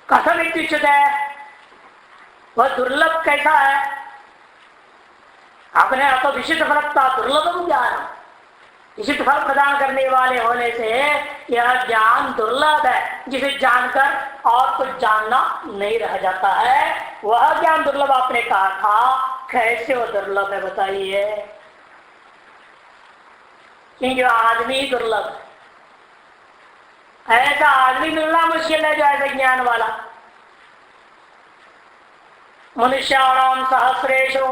कथम इत्युच्यते, वह दुर्लभ कैसा है? अपने तो विशिष्ट फलता दुर्लभम ज्ञान, विशिष्ट फल प्रदान करने वाले होने से यह ज्ञान दुर्लभ है, जिसे जानकर और कुछ जानना नहीं रह जाता है। वह ज्ञान दुर्लभ आपने कहा था, कैसे वो दुर्लभ है बताइए? क्योंकि आदमी दुर्लभ है, ऐसा आदमी मिलना मुश्किल है जो ऐसा ज्ञान वाला। मनुष्याणाम सहस्रेषु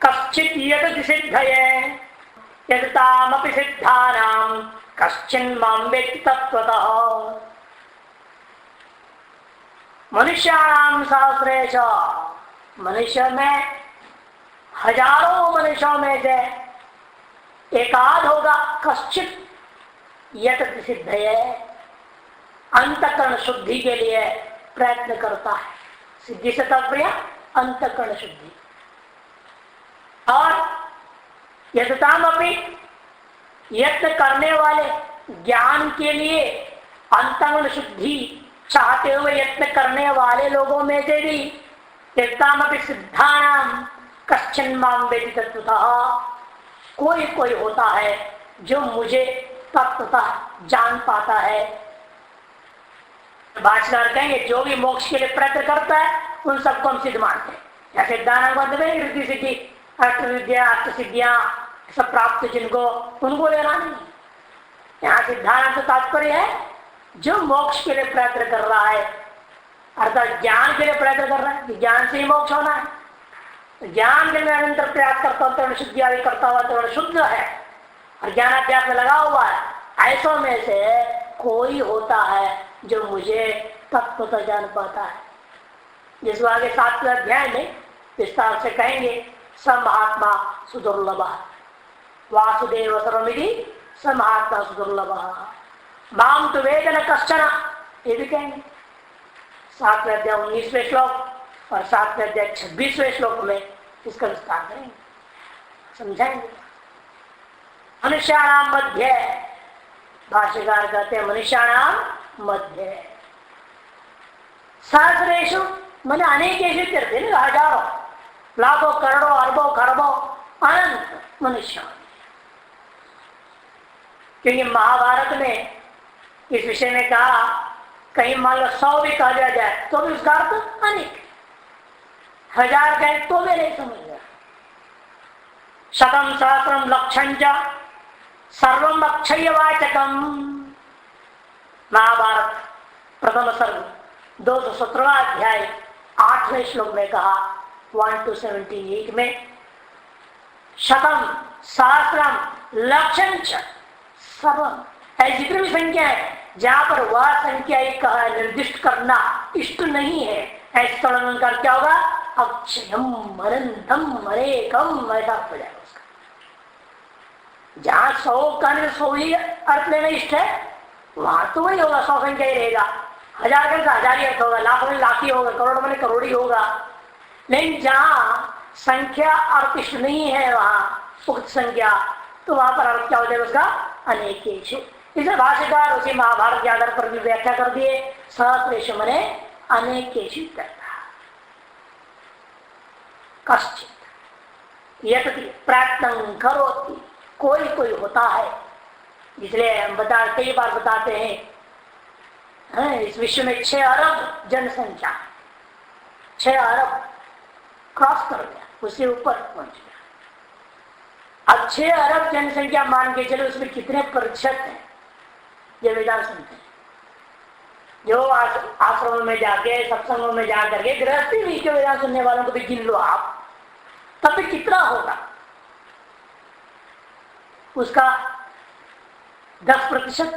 कश्चित् यत् सिद्धये यदतामपि सिद्धानां कश्चिन् मां वेत्ति तत्त्वतः। मनुष्याणाम सहस्रेषु, मनुष्य में हजारों मनुष्यों में से एकाध होगा, कश्चित् यत् सिद्धये, अंतःकरण शुद्धि के लिए प्रयत्न करता है। सिद्धि से तात्पर्य अंतःकरण शुद्धि। और यथामपि यत्न करने वाले, ज्ञान के लिए अंतःकरण शुद्धि चाहते हुए यत्न करने वाले लोगों में से भी यथामपि सिद्धानाम कश्चिन् मां वेत्ति तत्त्वतः, कोई कोई होता है जो मुझे तत्वतः जान पाता है। भाष्यकार कहेंगे जो भी मोक्ष के लिए प्रयत्न करता है उन सबको हम सिद्ध मानते हैं। या सिद्धांत रिद्धि सिद्धि अष्ट विद्या अष्ट सिद्धियां सब प्राप्त जिनको, उनको लेना नहीं। यहाँ सिद्धांत तात्पर्य है जो मोक्ष के लिए प्रयत्न कर रहा है, अर्थात ज्ञान के लिए प्रयत्न कर रहा है, ज्ञान से ही मोक्ष होना है। ज्ञान के लिए निरंतर प्रयास करता हुआ तो शुद्धि आदि करता हुआ तो शुद्ध है और ज्ञानाभ्यास में लगा हुआ है। ऐसों में से कोई होता है जो मुझे तत्वतः जान पाता है, जिसको आगे 7वें अध्याय में विस्तार से कहेंगे। स महात्मा सुदुर्लभ वासुदेव सर्वमिति स महात्मा सुदुर्लभ माम तो वेदन कश्चन, ये भी कहेंगे 7वें अध्याय 19वें श्लोक और 7वें अध्याय 26वें श्लोक में इसका विस्तार करेंगे, समझाएंगे। मनुष्याणाम मध्य, भाष्यकार कहते हैं मनुष्याणाम मध्य सहस्रेषु, मैंने अनेकेषु करते हैं, हजारों लाखों करोड़ों अरबों खरबों अनंत मनुष्य। क्योंकि महाभारत में इस विषय में कहा, कहीं मान लो 100 भी कहा जाए तो भी उसका अर्थ अनेक, 1000 कहे तो भी नहीं समझ गया। शतम सहस्रम लक्षं च सर्वम अक्षयवाचकम, महाभारत प्रथम सर्ग 217वां अध्याय 8वें श्लोक में कहा 1 to 78 में, शतम सहस्रम लक्षं च सर्वम, ऐसी जितनी भी संख्या है जहां पर वह संख्या एक कहा निर्दिष्ट करना इष्ट नहीं है, ऐसे तोड़न का क्या होगा? अक्षयम अनंतम अनेकम, ऐसा हो जाएगा उसका। जहां 100 का 100 ही अर्थ लेना इष्ट है, वहां तो वही होगा, 100 संख्या ही रहेगा। 1000 का 1000 ही अर्थ होगा, लाख में लाख ही होगा, करोड़ में करोड़ ही होगा। लेकिन जहां संख्या अर्थ इष्ट नहीं है, वहां उक्त संख्या, तो वहां पर अर्थ क्या हो जाएगा उसका? अनेकेषु। इसे भाष्यकार उसी महाभारत के आधार पर भी व्याख्या कर दिए, सहस्रेषु मने अनेकेषु करता। कश्चित् यतति प्रयत्नं करोति, कोई कोई होता है। इसलिए हम कई बार बताते हैं इस विश्व में 6 अरब जनसंख्या, 6 अरब क्रॉस कर गया, उससे ऊपर पहुंच गया। अब 6 अरब जनसंख्या मान के चले, उसमें कितने प्रतिशत है ये वेदांत सुनते हैं। जो आश्रमों में जाके सत्संगों में जाकर के गृहस्थी भी के वेदांत सुनने वालों को भी गिन लो आप, तब भी कितना होगा उसका? 10%,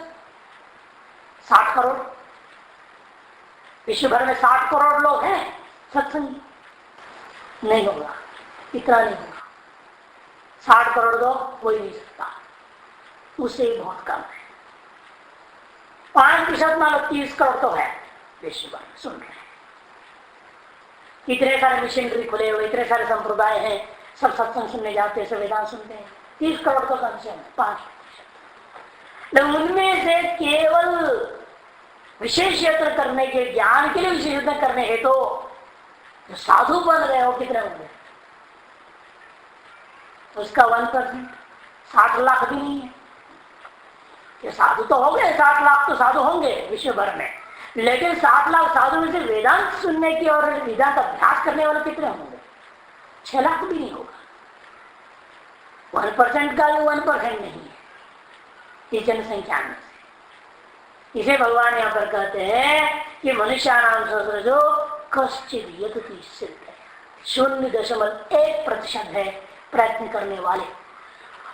60 करोड़। विश्व भर में 60 करोड़ लोग हैं सत्संगी, नहीं होगा, इतना नहीं होगा। 60 करोड़ दो हो ही नहीं सकता, उससे ही बहुत कम है। 5% मान लो 30 करोड़ तो है विश्व भर में, सुन रहे हैं। इतने सारे मिशनरी खुले हुए, इतने सारे संप्रदाय हैं, सब सत्संग सुनने जाते हैं, सब वेदांत सुनते हैं। 30 करोड़ तो कम से कम 5%। उनमें से केवल विशेष यत्न करने के, ज्ञान के लिए विशेष यत्न करने है तो जो साधु बन गए हो कितने होंगे? उसका 1%, 60 लाख भी नहीं है। ये साधु तो हो गए, 60 लाख तो साधु होंगे विश्व भर में, लेकिन 60 लाख साधु में से वेदांत सुनने की और वेदांत अभ्यास करने वाले कितने होंगे? 6 लाख भी नहीं होगा। 1% का भी 1% नहीं है इस जनसंख्या में से। इसे भगवान यहाँ पर कहते हैं कि मनुष्याणाम सहस्रजो कश्चित् यतति सिद्ध, 0.1% है प्रयत्न करने वाले,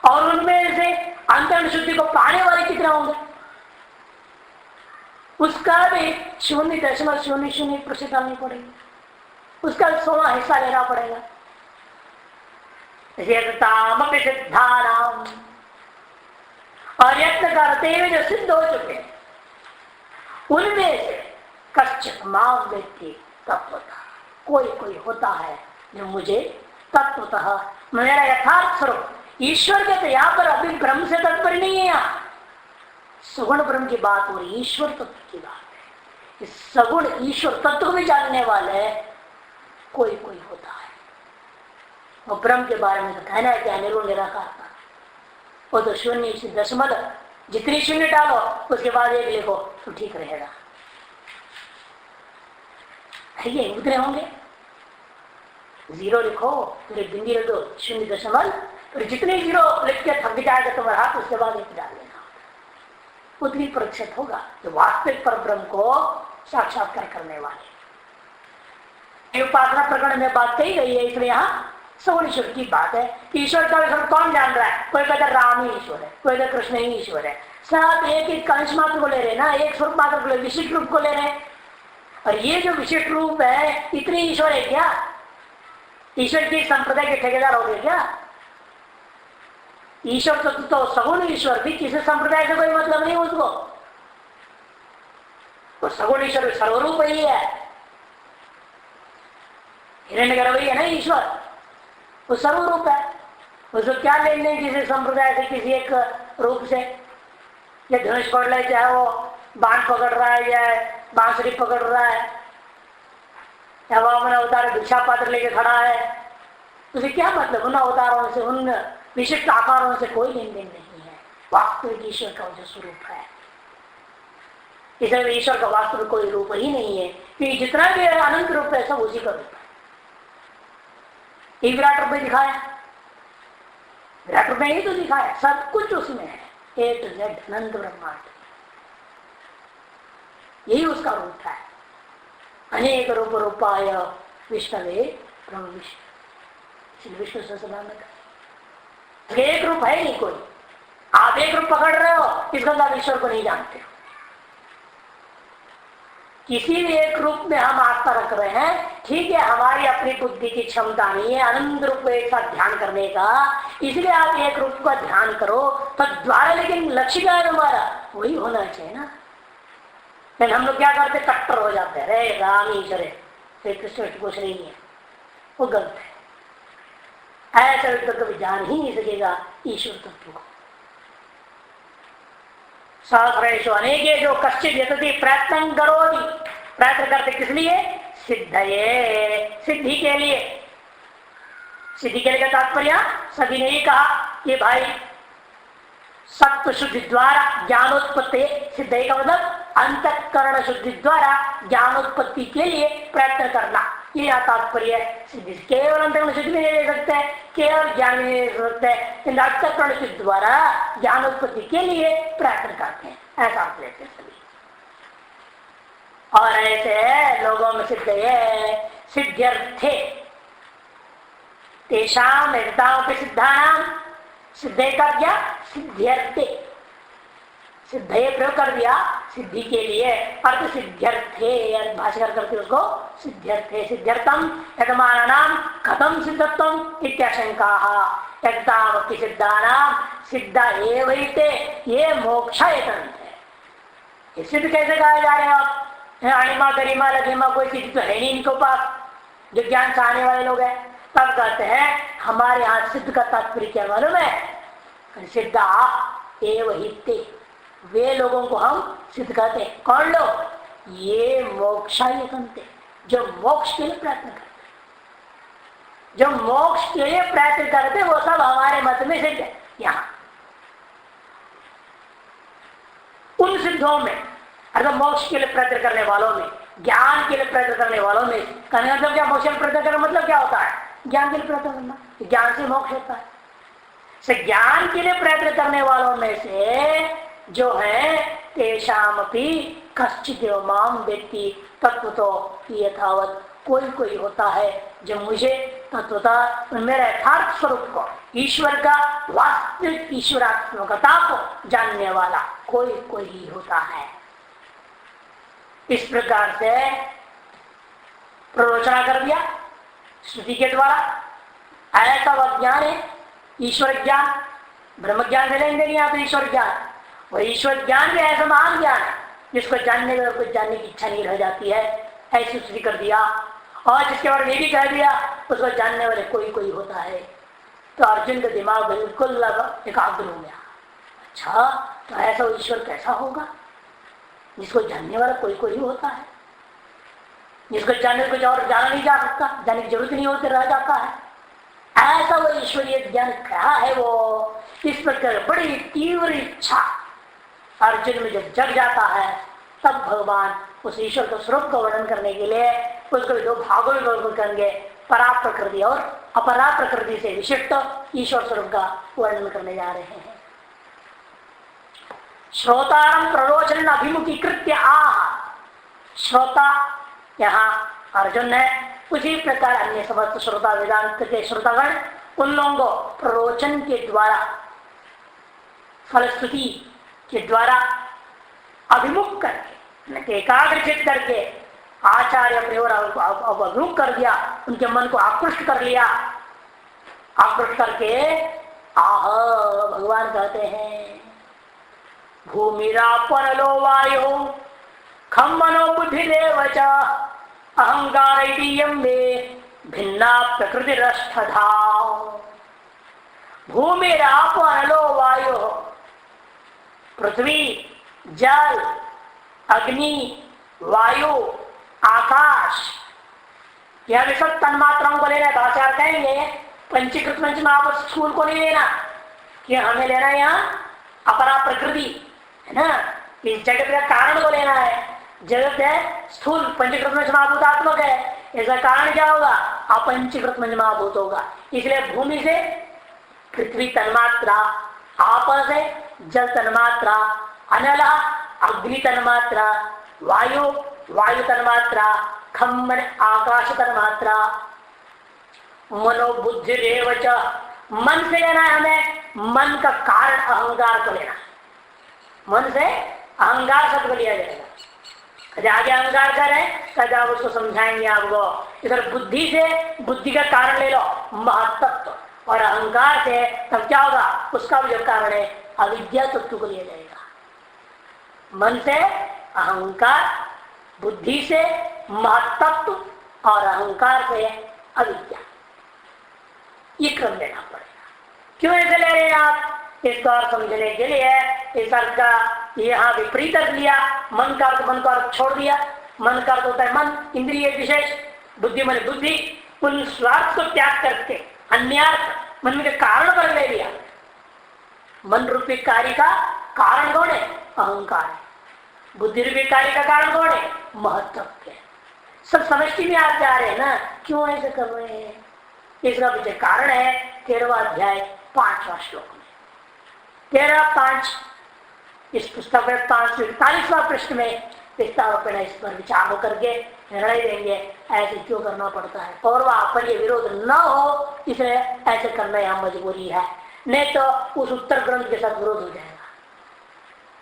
और उनमें से अंतर्न शुद्धि को पाने वाले कितने होंगे? उसका भी 0.00% डालनी पड़ेगी, उसका 16 हिस्सा लेना पड़ेगा। सिद्धानाम, और यत्न करते हुए जो सिद्ध हो चुके हैं उनमें से कश्चित् मां व्यक्ति तत्वतः, कोई होता है जो मुझे तत्वतः मेरा यथार्थ स्वरूप ईश्वर के, तो यहाँ पर अभी ब्रह्म से तात्पर्य नहीं है, यहाँ सगुण ब्रह्म की बात हो रही, ईश्वर तत्व की बात है। इस सगुण ईश्वर तत्व में जानने वाले कोई होता है। और ब्रह्म के बारे में तो कहना है क्या? निर्गुण निराकार का, वो तो 0.0, जितनी शून्य डालो उसके बाद 1 लिखो तो ठीक रहेगा। ये उतने होंगे, 0 लिखो फिर 1 बिंदी रख दो, 0.0, फिर जितने 0 लिख के थक जाएगा तुम्हारा हाथ, उसके बाद 1 डाल देना, उतनी प्रतिशत होगा जो वास्तविक पर ब्रह्म को साक्षात्कार करने वाले। उपासना प्रकरण में बात कही गई है, इसलिए यहाँ सगुण ईश्वर की बात है कि ईश्वर का ईश्वर कौन जान रहा है? कोई कहता राम ही ईश्वर है, कोई कहता कृष्ण ही ईश्वर है। सब एक अंश मात्र को ले रहे ना, एक स्वरूप मात्र को ले, विशिष्ट रूप को ले रहे। और ये जो विशिष्ट रूप है, इतने ईश्वर है क्या? ईश्वर की संप्रदाय के ठेकेदार हो गए क्या? ईश्वर तो सगुण ईश्वर भी, किसी संप्रदाय से कोई मतलब नहीं उसको, तो सगुण ईश्वर सर्वरूप ही है, हिरण्यगर्भ ही है ना ईश्वर, वो सर्वरूप है। उसको क्या लेन देन किसी संप्रदाय से, किसी एक रूप से? या धनुष पकड़ ले, चाहे वो बाण पकड़ रहा है या बांसुरी पकड़ रहा है, या वामन अवतार भिक्षा पात्र लेके खड़ा है, उसे क्या मतलब? उन अवतारों से, उन विशिष्ट आकारों से कोई लेन देन नहीं है। वास्तविक ईश्वर का जो स्वरूप है, इसलिए ईश्वर का वास्तविक कोई रूप ही नहीं है, क्योंकि जितना भी अनंत रूप है सब उसी का रूप है। एक विराट रूप में दिखाया, विराट रूप में ही तो दिखाया, सब कुछ उसमें है, A to Z अनंत ब्रह्मांड, यही उसका रूप है। अनेक रूप रूपाय विष्णवे ब्रह्म विष्णु, विष्णु सहस्रनाम में एक रूप है नहीं कोई। आप एक रूप पकड़ रहे हो, इसका मतलब ईश्वर को नहीं जानते हो। किसी भी एक रूप में हम आस्था रख रहे हैं, ठीक है, हमारी अपनी बुद्धि की क्षमता नहीं है अनंत रूप को एक साथ ध्यान करने का, इसलिए आप एक रूप का ध्यान करो तो द्वारा, लेकिन लक्ष्य क्या है हमारा? वही होना चाहिए ना। लेकिन हम लोग क्या करते? कट्टर हो जाते हैं, रे राम ईश्वर है, श्री कृष्ण कुछ नहीं है, वो गलत है। ऐसा तो कभी जान ही नहीं सकेगा ईश्वर तत्व को। सहस्रेषु अनेकेषु कश्चित् यतति प्रयत्न करोति, प्रयत्न करते किस लिए? सिद्धये, सिद्धि के लिए। सिद्धि के लिए तात्पर्य सभी ने कहा कि भाई सत्व शुद्धि द्वारा ज्ञानोत्पत्ति, सिद्धि का मतलब अंतःकरण शुद्धि द्वारा ज्ञानोत्पत्ति के लिए प्रयत्न करना, ये तात्पर्य है। सिद्धि केवल अंतःकरण शुद्धि में नहीं ले सकते, केवल ज्ञान में नहीं ले सकते, अंतःकरण शुद्धि द्वारा ज्ञानोत्पत्ति के लिए प्रयत्न करते हैं, ऐसा लेते सभी। और ऐसे लोगों में सिद्ध है सिद्ध्यर्थे तेषाम एकताओं के सिद्धानाम, सिद्धे का क्या? सिद्ध्यर्थे, सिद्धे प्रयोग कर दिया सिद्धि के लिए, अर्थ सिद्ध्यर्थे, भाषाकर करते उसको सिद्ध्यर्थे, सिद्ध्यर्थम यतमानानाम कथम सिद्धत्वम इत्याशंका, एकतावक्ति सिद्धानाम सिद्धा एवैते ये मोक्षायतंत है। ये सिद्ध कैसे कहा जा रहे हैं आप? अणिमा गरिमा लघिमा कोई सिद्ध तो है नहीं इनको पास, जो ज्ञान चाहने वाले लोग हैं। तब कहते हैं हमारे यहाँ सिद्ध का तात्पर्य क्या मालूम है? सिद्धा एवं हिते, वे लोगों को हम सिद्ध कहते हैं। कौन लोग? ये मोक्षाय कंते, जो मोक्ष के लिए प्रयत्न करते, जो मोक्ष के लिए प्रयत्न करते वो सब हमारे मत में सिद्ध है। यहाँ उन सिद्धों में अर्थात मोक्ष के लिए प्रयत्न करने वालों में, ज्ञान के लिए प्रयत्न करने वालों में, कहने मतलब क्या, मोक्ष के लिए प्रयत्न करना मतलब क्या होता है, ज्ञान के लिए प्रयत्न करना, ज्ञान से मोक्ष होता है। ज्ञान के लिए प्रयत्न करने वालों में से जो है तेषामपि कश्चित् माम व्यक्ति तत्व तो यथावत, कोई कोई होता है जो मुझे तत्वतः मेरे यथार्थ स्वरूप को, ईश्वर का वास्तविक ईश्वरात्मकता को जानने वाला कोई कोई ही होता है। इस प्रकार से प्ररोचना कर दिया श्रुति के द्वारा। ऐसा वह ज्ञान है ईश्वर ज्ञान, ब्रह्म ज्ञान से लेंगे नहीं आप ईश्वर ज्ञान, वह ईश्वर ज्ञान भी ऐसा महान ज्ञान है जिसको जानने में कुछ जानने की इच्छा नहीं रह जाती है, ऐसी स्तुति कर दिया। और जिसके बारे में भी कह दिया उसको जानने वाले कोई कोई होता है। तो अर्जुन का दिमाग बिल्कुल एकाग्र हो गया। अच्छा, तो ऐसा ईश्वर कैसा होगा जिसको जानने वाला कोई कोई होता है, जिसको जानने कुछ और जाना नहीं जा सकता, जानने की जरूरत नहीं होती, रह जाता है। ऐसा वो ईश्वरीय ज्ञान क्या है वो, इस प्रकार बड़ी तीव्र इच्छा अर्जुन में जब जग जाता है, तब भगवान उस ईश्वर को स्वरूप का वर्णन करने के लिए उसको दो भागों में वर्णन करेंगे, परा प्रकृति और अपरा प्रकृति से विशिष्ट ईश्वर स्वरूप का वर्णन करने जा रहे हैं। श्रोतारम प्ररोचन अभिमुखीकृत्य आह, श्रोता यहाँ अर्जुन है, उसी प्रकार अन्य समस्त श्रोता वेदांत के श्रोतागण उन लोगों को प्ररोचन के द्वारा, फलस्तुति के द्वारा अभिमुख करके, एकाग्रचित करके आचार्य अपनी ओर अभिमुख कर दिया, उनके मन को आकृष्ट कर लिया। आकृष्ट करके आह, भगवान कहते हैं भूमिरापनलो वायु खम मनो बुद्धिरेव च अहंकार में भिन्ना प्रकृति रष्टधा। भूमिराप अनलो वायु, पृथ्वी, जल, अग्नि, वायु, आकाश, यह भी सब तन्मात्राओं को लेना है। आचार्य कहेंगे पंचीकृत पंचमहाभूत स्थूल को नहीं लेना, कि हमें लेना है यहाँ अपरा प्रकृति है ना, इस जगत का कारण को लेना है। जगत है स्थूल पंचीकृत पंचमहाभूतात्मक है, इसका कारण क्या होगा, अपंचीकृत पंचमहाभूत होगा। इसलिए भूमि से पृथ्वी तन्मात्रा, आप से जल तन्मात्रा, अनल अग्नि तन्मात्रा, वायु वायु तन्मात्रा, खम्मन आकाश तन्मात्रा, मनोबुद्धि रेवच, मन से लेना है हमें, मन का कारण अहंकार को लेना, मन से अहंकार शब्द को लिया जाएगा। आगे अहंकार करें तब आप उसको समझाएंगे आपको। इधर बुद्धि से बुद्धि का कारण ले लो महत्त्व, और अहंकार से तब क्या होगा, उसका भी जो कारण है अविद्या तत्व को लिया जाएगा। मन से अहंकार, बुद्धि से महत्त्व और अहंकार से अविद्या, ये क्रम लेना पड़ेगा। क्यों ऐसे ले रहे हैं आप, इसको और समझने के लिए इस अर्थ का यहाँ विपरीत अर्थ लिया। मन का अर्थ मन का अर्थ छोड़ दिया। मन का अर्थ होता है मन, इंद्रिय विशेष, बुद्धि मन बुद्धि, उन स्वार्थ को त्याग करके अन्यार्थ मन के कारण पर ले लिया। मन रूपी कार्य का कारण कौन है, अहंकार है। बुद्धि रूपी कार्य का कारण कौन है, महत्व है। सब समष्टि में आप जा रहे हैं ना, क्यों ऐसे कर रहे हैं, इसका पीछे कारण है 13वां अध्याय 5वां श्लोक में। 13-5 इस पुस्तक में 541वां पृष्ठ में विस्तार इस पर विचार करके निर्णय देंगे ऐसे क्यों करना पड़ता है, और वहां पर ये विरोध न हो इसलिए ऐसे करना यहाँ मजबूरी है, नहीं तो उस उत्तर ग्रंथ के साथ विरोध हो जाएगा।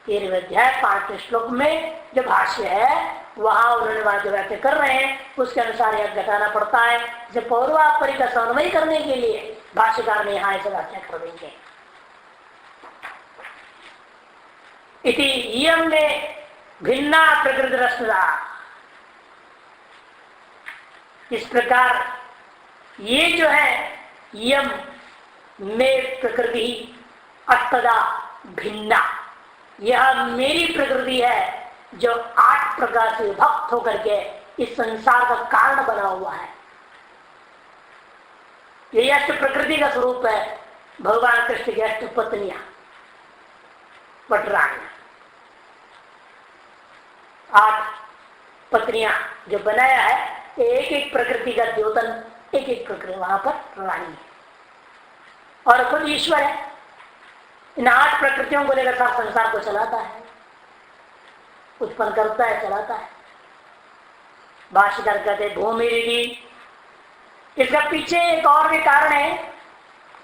13वें अध्याय 5वें श्लोक में जो भाष्य है वहां उन्होंने वहां जो व्याख्या कर रहे हैं उसके अनुसार यह घटाना पड़ता है। जब पौर्वापरी का समन्वय करने के लिए भाष्यकार ने यहाँ ऐसे व्याख्या कर देंगे। इति इयम में भिन्ना प्रकृति रसना, इस प्रकार ये जो है यम में प्रकृति अष्टदा भिन्ना, यह मेरी प्रकृति है, जो 8 प्रकार से विभक्त होकर के इस संसार का कारण बना हुआ है। यही अष्ट प्रकृति का स्वरूप है। भगवान कृष्ण की अष्ट पत्नियां, पटरानियां, 8 पत्नियां जो बनाया है, एक एक प्रकृति का द्योतन, एक एक प्रकृति वहां पर रानी है और खुद ईश्वर है। इन 8 प्रकृतियों को लेकर सारा संसार को चलाता है, उत्पन्न करता है, चलाता है। भाष्यकार कहते भूमि रिधि। इसका पीछे एक और भी कारण है।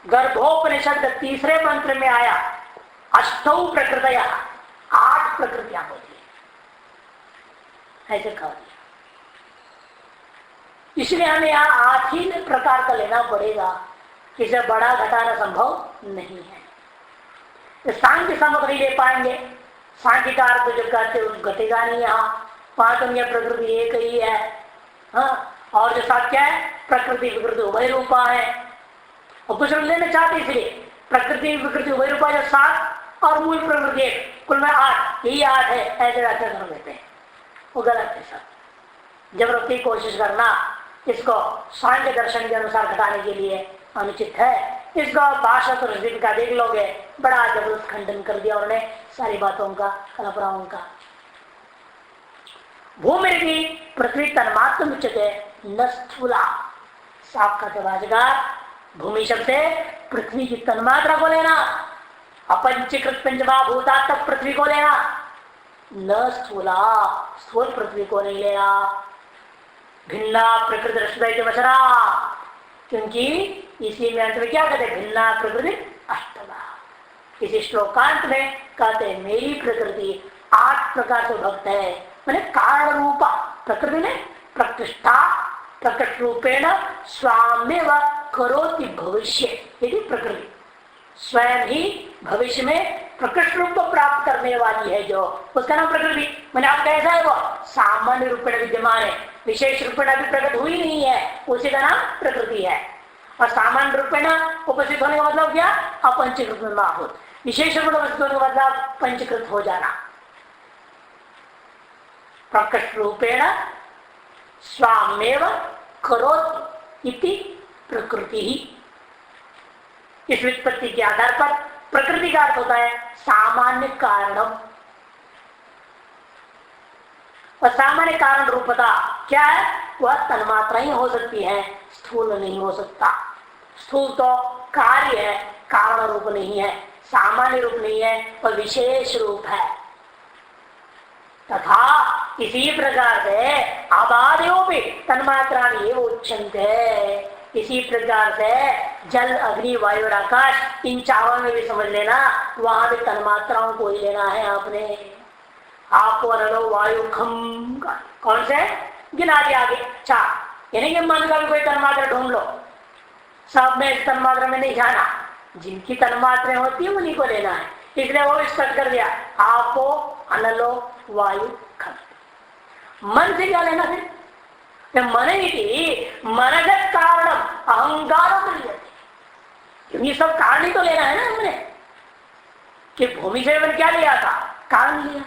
गर्भोपनिषद 3रे मंत्र में आया अष्टौ प्रकृतया, 8 प्रकृतियां होती है, ऐसे कहा दिया। इसलिए हमें यहाँ 8 ही प्रकार का लेना पड़ेगा, इसे बड़ा घटाना संभव नहीं है। तो सांख्य समझ नहीं ले पाएंगे। सांख्य का अर्थ जो कहते हैं घटेगा नहीं। यहाँ वहां तो यह प्रकृति एक ही है। हाँ, और जो साथ क्या है, प्रकृति विकृति उभय रूपा है। और कुछ लोग लेना चाहते इसलिए प्रकृति विकृति उभय रूपा जो 7 और मूल प्रकृति 1, कुल में 8, यही 8 है, ऐसे व्याख्या कर देते हैं। वो गलत है सब। जबरदस्ती कोशिश करना इसको सांख्य दर्शन के अनुसार घटाने के लिए अनुचित है। इसको भाषा तो रजित का देख लोगे, बड़ा जबरदस्त खंडन कर दिया उन्होंने सारी बातों का, कल्पनाओं का। भूमि की पृथ्वी तन्मात्र उच्चते न स्थूला। साफ का भाषाकार भूमि शब्द से पृथ्वी की तन्मात्रा को लेना, अपंचीकृत पंचमहाभूता तक पृथ्वी को लेना, न स्थूला, स्थूल पृथ्वी को नहीं लेना। भिन्ना प्रकृति रसदय वचरा, क्योंकि इसी में अंत में क्या कहते हैं, भिन्ना प्रकृति अष्टमा। इसी श्लोकांत में कहते हैं मेरी प्रकृति 8 प्रकार से भक्त है। मैंने कारण रूपा प्रकृति ने प्रतिष्ठा प्रकट रूपेण स्वाम्यव करोति भविष्य। यदि प्रकृति स्वयं ही भविष्य में प्रकट रूप को प्राप्त करने वाली है, जो उसका नाम प्रकृति। मैंने आप कैसा है, वो सामान्य रूपेण विद्यमान है, विशेष रूपेण अभी प्रकट हुई नहीं है, उसी का नाम प्रकृति है। और सामान्य रूपेण उपस्थित होने का मतलब क्या, अपंचीकृत महाभूत। विशेष रूप में उपस्थित होने का मतलब पंचीकृत हो जाना। प्रकट रूपेण स्वामेव करोति इति प्रकृति ही। इस व्युत्पत्ति के आधार पर प्रकृति का अर्थ होता है सामान्य कारणम। और सामान्य कारण रूपता क्या है, वह तन्मात्रा ही हो सकती है, स्थूल नहीं हो सकता। स्थूल तो कार्य है, कारण रूप नहीं है, सामान्य रूप नहीं है, और विशेष रूप है। तथा इसी प्रकार से आबादियों भी तन्मात्रा उच्चन्ते। इसी प्रकार से जल अग्नि वायु और आकाश, इन चारों में भी समझ लेना, वहां भी तन्मात्राओं को ही लेना है आपने। आपको लो वायु खम का कौन से गिना दिया आगे 4, यानी कि मन का भी कोई तन्मात्रा ढूंढ लो। सब में इस तन्मात्रा में नहीं जाना, जिनकी तन्मात्राएं होती है उन्हीं को लेना है। इसलिए वो स्पष्ट कर दिया, आपो अनलो वायु खम। मन से क्या लेना फिर, मन ही मनगत कारण अहंकार। ये सब कारण ही तो लेना है ना हमने, कि भूमि से मैंने क्या लिया था, कारण लिया।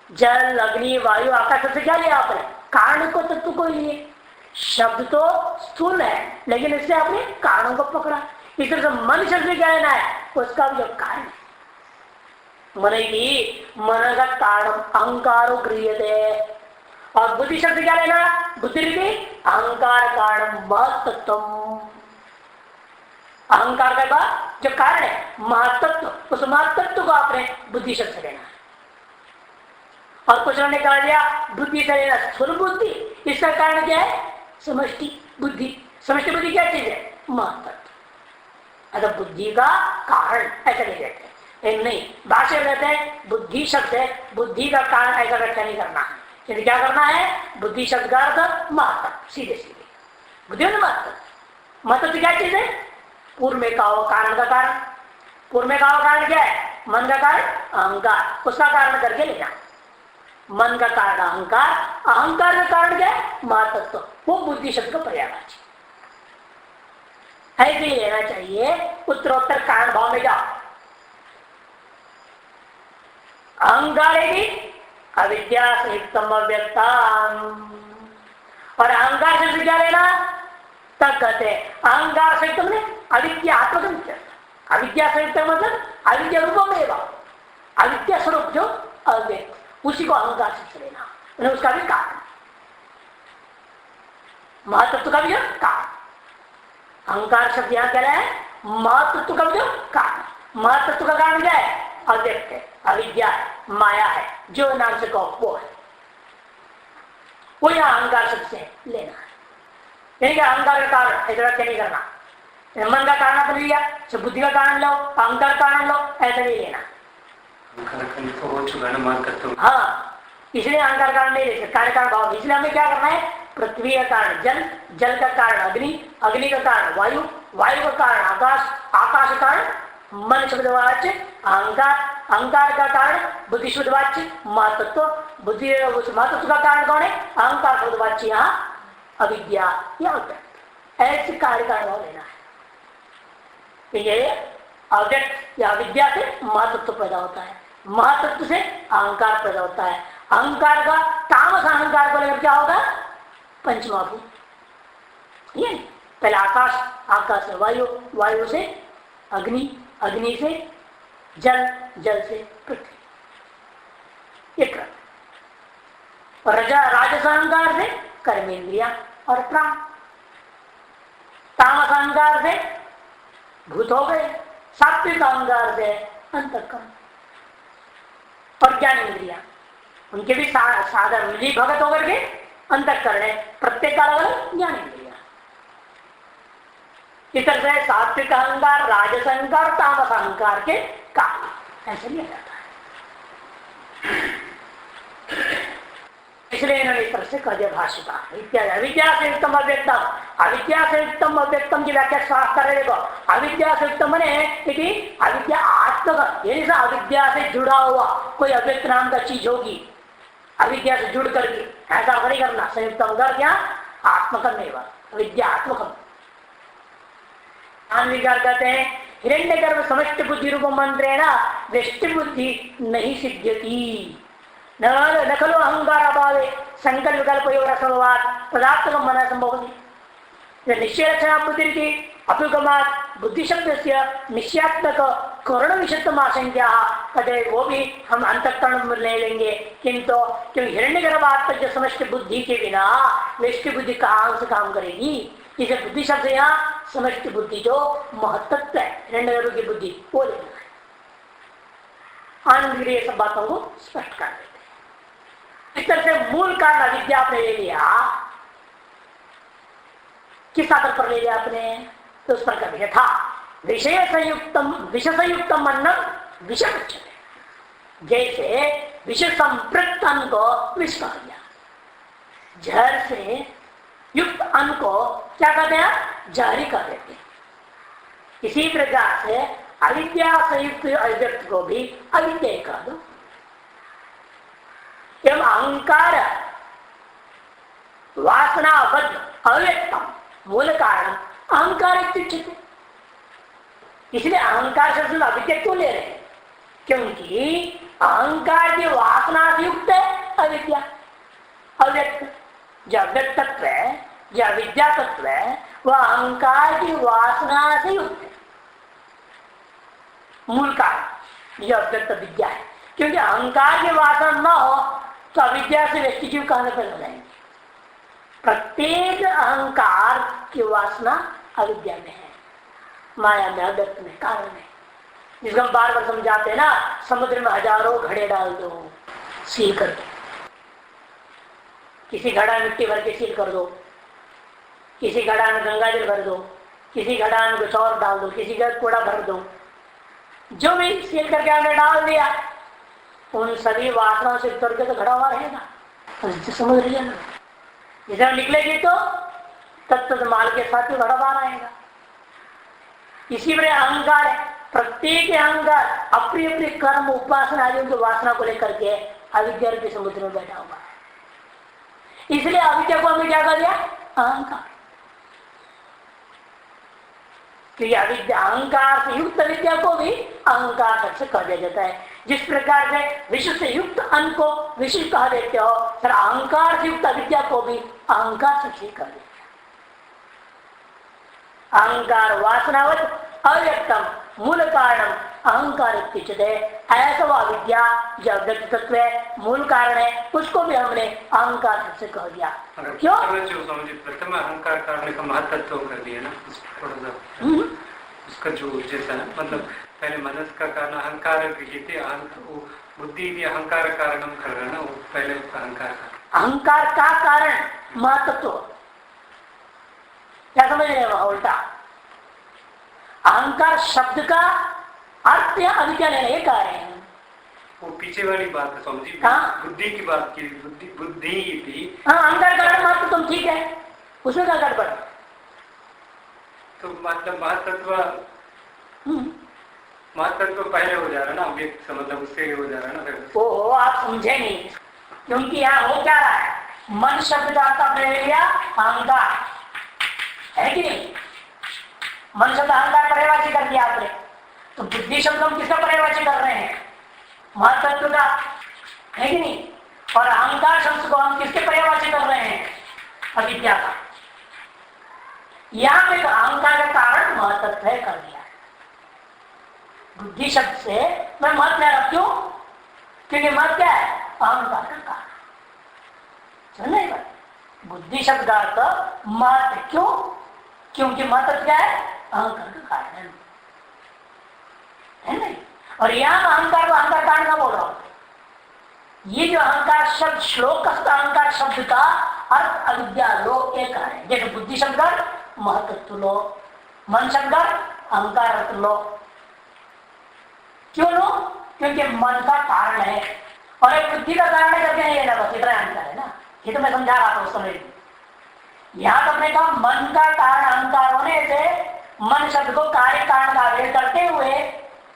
जल अग्नि वायु आकाश से क्या लिया आपने, कारण को, तत्व को लिए। शब्द तो स्थूल है, लेकिन इससे आपने कारणों को पकड़ा। इस तरह से मन शब्द क्या लेना है, उसका भी जो कारण है। मन ही मनगत कारण अहंकारो गृह्यते। और बुद्धि शब्द क्या लेना, बुद्धि अहंकार कारण महत्तत्व। अहंकार का बाद जो कारण है महत्तत्व, उस महत्तत्व को आपने बुद्धि शब्द से लेना है। और कुछ ने कहा दिया बुद्धि से लेना स्थूल बुद्धि, इसका कारण क्या है, समष्टि बुद्धि। समष्टि बुद्धि क्या चीज है, महत्तत्व। अगर बुद्धि का कारण ऐसा नहीं कहते, नहीं भाष्य कहते हैं बुद्धि शब्द है, बुद्धि का कारण ऐसा व्याख्या नहीं करना है। यदि क्या करना है, बुद्धि शब्द का अर्थ महत्व, सीधे सीधे बुद्धि में महत्व। महत्व क्या चीज है, पूर्व में कहा हुआ कारण का कारण। पूर्व में कहा हुआ कारण क्या है, मन का कारण अहंकार, उसका कारण करके लेना। मन का कारण अहंकार, अहंकार का कारण क्या है, महत्व, वो बुद्धि शब्द का पर्यायवाची। ऐसे ही लेना चाहिए। उत्तरोत्तर कारण भाव में जाओ। अहंकार यदि अविद्या से युक्तम अव्यक्तम। और अहंकार से क्या लेना? तब कहते हैं अहंकार से युक्त अविद्यात्मक। अविद्या से युक्त मतलब अविद्या रूपम एवं अविद्या स्वरूप जो अव्यक्त, उसी को अहंकार से लेना, उसका भी कारण महत्व का भी जो कारण। अहंकार शब्द यहां कह रहे हैं महत्व का भी जो कारण। महत्व का कारण क्या है? अव्यक्त है, अविद्या है, माया है, जो नाम से कहो वो है, वो यहां अहंकार शब्द से लेना है। यानी कि अहंकार का कारण ऐसा व्याख्या नहीं करना। मन का कारण अपन लिया, बुद्धि का कारण लो, अहंकार कारण लो, ऐसा नहीं लेना। तो हो चुका ना, मान करते हो। हाँ, इसलिए अहंकार कारण नहीं ले सकते, कार्य कारण भाव। इसलिए हमें क्या करना है? पृथ्वी का कारण जल, जल का कारण अग्नि, अग्नि का कारण वायु, वायु का कारण आकाश, आकाश का कारण मन शब्दवाच्य अहंकार, अहंकार का कारण बुद्धि शब्दवाच्य महतत्व, बुद्धि महतत्व का कारण कौन है? अहंकार शब्दवाच्य यहाँ अविद्या या अव्यक्त। ऐसे कार्य कारण भाव लेना है। ये अव्यक्त या अविद्या से महतत्व पैदा होता है, महतत्व से अहंकार पैदा होता है। अहंकार का तामस अहंकार को लेकर क्या होगा? पंचमहाभूत। ये पहले आकाश, आकाश से वायु, वायु से अग्नि, अग्नि से जल, जल से पृथ्वी, एक और राजस अहंकार से कर्मेंद्रिया और प्राण, तामस अहंकार से भूत हो गए, सात्विक अहंकार से अंतःकरण और ज्ञान इंद्रिया, उनके भी साधन मिली भगत होकर के अंतःकरण है, प्रत्येक का अलग ज्ञान इंद्रिया। इस तरह से सात्विक अहंकार, राजस अहंकार, तामस अहंकार के कार्य ऐसे लिया जाता है। इसलिए इन्होंने इस तरह से कह दिया भाष्यकार इत्यादि। अविद्या से युक्तम अव्यक्तम, अविद्या से युक्तम अव्यक्तम की व्याख्या साफ कर रहे। देखो अविद्या से युक्तम बने कि अविद्या आत्मक, यानी अविद्या से जुड़ा हुआ कोई अव्यक्त नाम का चीज होगी, अविद्या से जुड़ करके, ऐसा नहीं करना। संयुक्तम कर क्या? आत्मकम नहीं बा, अविद्या आत्मकम। विचार कहते हैं हिरण्य गर्भ समष्टि बुद्धि रूप मंत्रेण व्यष्टि बुद्धि नहीं सिद्ध्यति न खलु अहंकार अभावे संकल्प विकल्प योग रसवाद पदार्थकम मन संभव। निश्चय रचना बुद्धि की अभ्युगमात बुद्धि शब्द से निश्चयात्मक कर्ण विषत्तम आशंका कदे वो भी हम अंतःकरण ले लेंगे, किंतु क्योंकि हिरण्य गर्भात्मक समष्टि बुद्धि के बिना व्यष्टि बुद्धि कहाँ से काम करेगी? इसे बुद्धि शब्द यहाँ समष्टि बुद्धि जो महत्त्व है हिरण्यगर्भ की बुद्धि वो लेना है। आनंद ये सब बातों को स्पष्ट कर देते हैं। इस तरह से मूल कारण अविद्या आपने ले लिया, किस आधार पर ले लिया आपने? तो उस पर कभी था विषय संयुक्तम, विषय संयुक्तम अन्नम विषय उच्यते। जैसे विषय संपृक्त अन्न को विष कहा गया, जहर से युक्त अन्न को क्या कहते हैं? जहरी कह देते हैं। इसी प्रकार से अविद्या संयुक्त अव्यक्त को भी अविद्या कह दो। एवं अहंकार वासनाबद्ध अव्यक्तम मूल कारण अहंकार उच्यते। इसलिए अहंकार शब्द अविद्या क्यों ले रहे हैं? क्योंकि अहंकार की वासना से युक्त है अविद्या। अव्यक्त जो अव्यक्त तत्व है, जो अविद्या तत्व है, वह अहंकार की वासना से युक्त है। मूल कारण जो अव्यक्त विद्या है, क्योंकि अहंकार की वासना न हो तो अविद्या से व्यक्ति जीव कहने पर हो जाएंगे। प्रत्येक अहंकार की वासना अविद्या में है, माया में, अव्यक्त में, कारण में। जिसको हम बार बार समझाते हैं ना, समुद्र में हजारों घड़े डाल दो सील कर दो, किसी घड़ा मिट्टी भर के सील कर दो, किसी घड़ा में गंगा जल भर दो, किसी घड़ा में कुछ और डाल दो, किसी का कूड़ा भर दो, जो भी सील करके आपने डाल दिया, उन सभी वासनाओं से उतर के तो घड़ा हुआ रहेगा। समझ रही है ना? जब निकलेगी तो तत्त माल के साथ ही घड़ा बाहर आएगा। इसी प्रकार अहंकार है, प्रत्येक अहंकार अपनी अपनी कर्म उपासना आदि की वासना को लेकर के अविद्या के समुद्र में बैठा हुआ है। इसलिए अविद्या को हमें क्या कर दिया? अहंकार। तो अविद्या, अहंकार से युक्त विद्या को भी अहंकार से कह दिया जाता है। जिस प्रकार से विश्व से युक्त अन्न को विश्व कह देते हो, फिर अहंकार से युक्त अविद्या को भी अहंकार से ठीक कर देते। अहंकार वासनावत अव्यक्तम मूल कारणम अहंकार उच्यते, ऐसा वह अविद्या जो अव्यक्त तत्व है, मूल कारण है, उसको भी हमने अहंकार से कह दिया। क्यों? प्रथम अहंकार कारण का महत्व कर दिया ना, थोड़ा सा उसका जो जैसा ना, मतलब पहले मनस का कारण अहंकार बुद्धि भी अहंकार कारण हम कर रहे ना, वो पहले अहंकार का कारण महत्व क्या समझ रहे हो? उल्टा अहंकार शब्द का अर्थ या अविद्या लेने ये कह रहे हैं। वो पीछे वाली बात है समझी, बुद्धि की बात की, बुद्धि थी। हाँ, अहंकार कारण महत्व तुम ठीक है, उसमें क्या गड़बड़? तो मतलब महत्व पहले हो जा रहा है ना, व्यक्त मतलब उससे हो जा रहा है ना फिर। ओहो, आप समझे नहीं, क्योंकि यहाँ हो क्या रहा है, मन शब्द का अर्थ ले लिया अहंकार, है कि नहीं? मन शब्द अहंकार पर्यायवाची कर दिया आपने, तो बुद्धि शब्द हम किसका पर्यायवाची कर रहे हैं? महत्व का, है कि नहीं? और अहंकार शब्द को हम किसके पर्यायवाची कर रहे हैं? अविद्या का। यहां पे तो अहंकार का कारण महत्व है कर दिया। बुद्धि शब्द से मैं मत ले रहा, क्यों? क्योंकि मत क्या है? अहंकार का कारण। समझ बात? बुद्धि शब्द का अर्थ मत, क्यों? क्योंकि मत क्या है? अहंकार का कारण है नहीं? और यहां अहंकार को अहंकार कारण का बोल रहा हूं। ये जो अहंकार शब्द श्लोक का अहंकार शब्द का अर्थ अविद्या लो एक है। जैसे बुद्धि शब्द महत्व लो, मन शब्द अहंकार अर्थ लो। क्यों लो? क्योंकि मन का कारण है और एक बुद्धि का कारण है करके नहीं लेना, बस इतना अंतर है ना। ये तो मैं समझा रहा था उस समय। यहां तो अपने कहा मन का कारण अहंकार होने से मन शब्द को कार्य कारण का आवेश करते हुए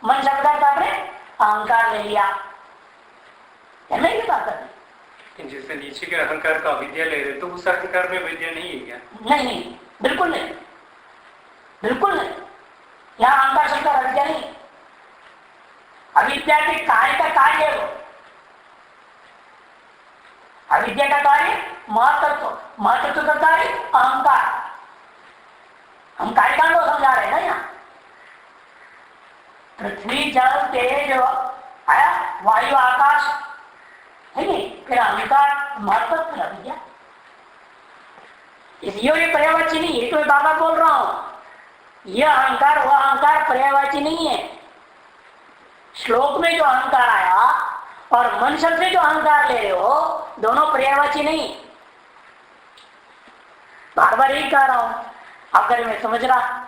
मन शब्द का आपने अहंकार ले लिया, ये बात है। जैसे नीचे के अहंकार का अविद्या ले रहे तो उस अहंकार में विद्या नहीं है क्या? नहीं, बिल्कुल नहीं, बिल्कुल नहीं। यहाँ अहंकार शब्द का अविद्या नहीं, अविद्या के कार्य का कार्य है वो। अविद्या का कार्य महत्व, महत्व का कार्य अहंकार। हम कार्य कांड को समझा रहे हैं ना यहाँ। पृथ्वी जल तेज आया, वायु आकाश है नहीं, फिर अहंकार महत्व फिर अविद्या। इसलिए ये पर्यायवाची नहीं है, तो मैं बार बार बोल रहा हूं। यह अहंकार वह अहंकार पर्यायवाची नहीं है। श्लोक में जो अहंकार आया और मन शब्द से जो अहंकार ले रहे हो, दोनों पर्यायवाची नहीं। बार बार यही कह रहा हूं, अगर मैं समझ रहा।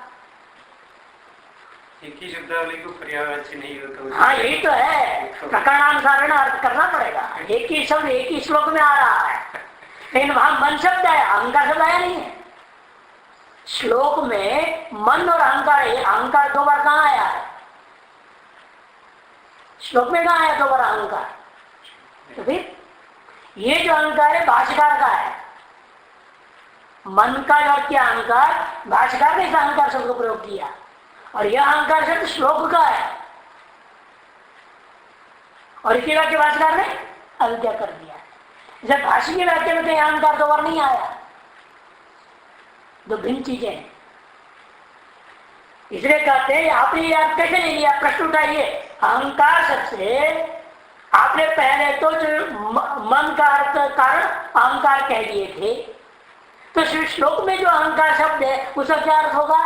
एक ही शब्दावली को पर्यायवाची नहीं होता। हाँ, यही तो है, प्रकरणानुसार अर्थ करना पड़ेगा। एक ही शब्द एक ही श्लोक में आ रहा है, लेकिन वहां मन शब्द आया, अहंकार शब्द आया नहीं है। श्लोक में मन और अहंकार, अहंकार दो बार कहां आया है? श्लोक में कहां आया दो बार अहंकार? तो फिर ये जो अहंकार है भाष्यकार का है। मन का जो किया अहंकार, भाष्यकार ने इस अहंकार शब्द को प्रयोग किया, और यह अहंकार शब्द श्लोक का है, और इसी वाक्य भाष्यकार ने अविद्या कर दिया। जब भाष्य के वाक्य में कहीं अहंकार दो बार नहीं आया, दो भिन्न चीजें हैं। इसलिए कहते हैं आपने याद कैसे ले लिया? प्रश्न उठाइए। अहंकार शब्द से आपने पहले तो जो मन का अर्थ कारण अहंकार कह दिए थे, तो श्लोक में जो अहंकार शब्द है उसका क्या अर्थ होगा?